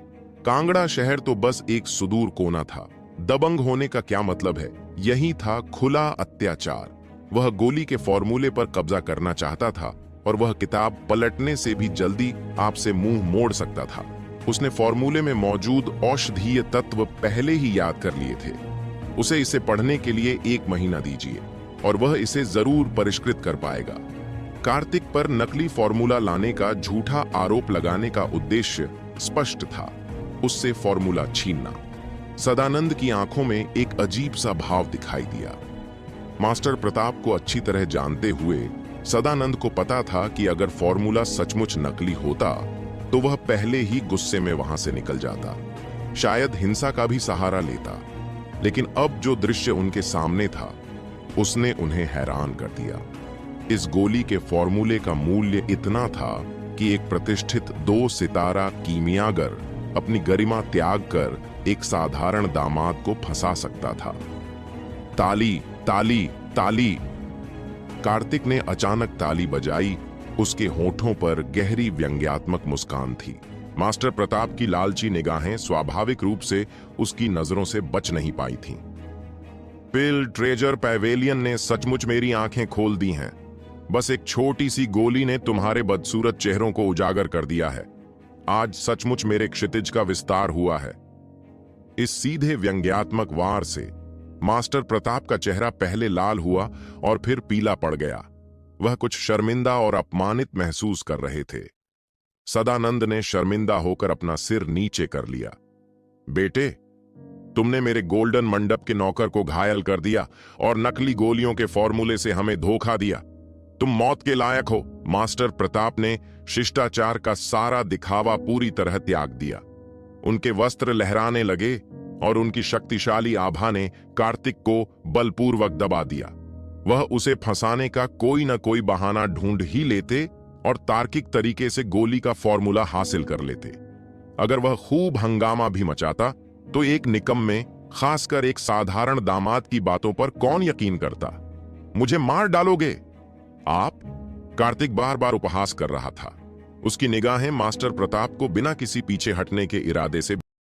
कांगड़ा शहर तो बस एक सुदूर कोना था। दबंग होने का क्या मतलब है? यही था खुला अत्याचार। वह गोली के फॉर्मूले पर कब्जा करना चाहता था और वह किताब पलटने से भी जल्दी आपसे मुंह मोड़ सकता था। उसने फॉर्मूले में मौजूद औषधीय तत्व पहले ही याद कर लिए थे। उसे इसे पढ़ने के लिए 1 महीना दीजिए और वह इसे जरूर परिष्कृत कर पाएगा। कार्तिक पर नकली फॉर्मूला लाने का झूठा आरोप लगाने का उद्देश्य स्पष्ट था, उससे फॉर्मूला छीनना। सदानंद की आंखों में एक अजीब सा भाव दिखाई दिया। मास्टर प्रताप को अच्छी तरह जानते हुए सदानंद को पता था कि अगर फॉर्मूला सचमुच नकली होता तो वह पहले ही गुस्से में वहां से निकल जाता, शायद हिंसा का भी सहारा लेता। लेकिन अब जो दृश्य उनके सामने था उसने उन्हें हैरान कर दिया। इस गोली के फॉर्मूले का मूल्य इतना था कि एक प्रतिष्ठित 2 सितारा कीमियागर अपनी गरिमा त्याग कर एक साधारण दामाद को फंसा सकता था। ताली ताली ताली! कार्तिक ने अचानक ताली बजाई। उसके होठों पर गहरी व्यंग्यात्मक मुस्कान थी। मास्टर प्रताप की लालची निगाहें स्वाभाविक रूप से उसकी नजरों से बच नहीं पाई थीं। पिल ट्रेजर पैवेलियन ने सचमुच मेरी आंखें खोल दी हैं। बस एक छोटी सी गोली ने तुम्हारे बदसूरत चेहरों को उजागर कर दिया है। आज सचमुच मेरे क्षितिज का विस्तार हुआ है। इस सीधे व्यंग्यात्मक वार से मास्टर प्रताप का चेहरा पहले लाल हुआ और फिर पीला पड़ गया। वह कुछ शर्मिंदा और अपमानित महसूस कर रहे थे। सदानंद ने शर्मिंदा होकर अपना सिर नीचे कर लिया। बेटे, तुमने मेरे गोल्डन मंडप के नौकर को घायल कर दिया और नकली गोलियों के फॉर्मूले से हमें धोखा दिया। तुम मौत के लायक हो। मास्टर प्रताप ने शिष्टाचार का सारा दिखावा पूरी तरह त्याग दिया। उनके वस्त्र लहराने लगे और उनकी शक्तिशाली आभा ने कार्तिक को बलपूर्वक दबा दिया। वह उसे फंसाने का कोई न कोई बहाना ढूंढ ही लेते और तार्किक तरीके से गोली का फॉर्मूला हासिल कर लेते। अगर वह खूब हंगामा भी मचाता तो एक निकम्मे, खासकर एक साधारण दामाद की बातों पर कौन यकीन करता। मुझे मार डालोगे आप? कार्तिक बार बार उपहास कर रहा था। उसकी निगाहें मास्टर प्रताप को बिना किसी पीछे हटने के इरादे से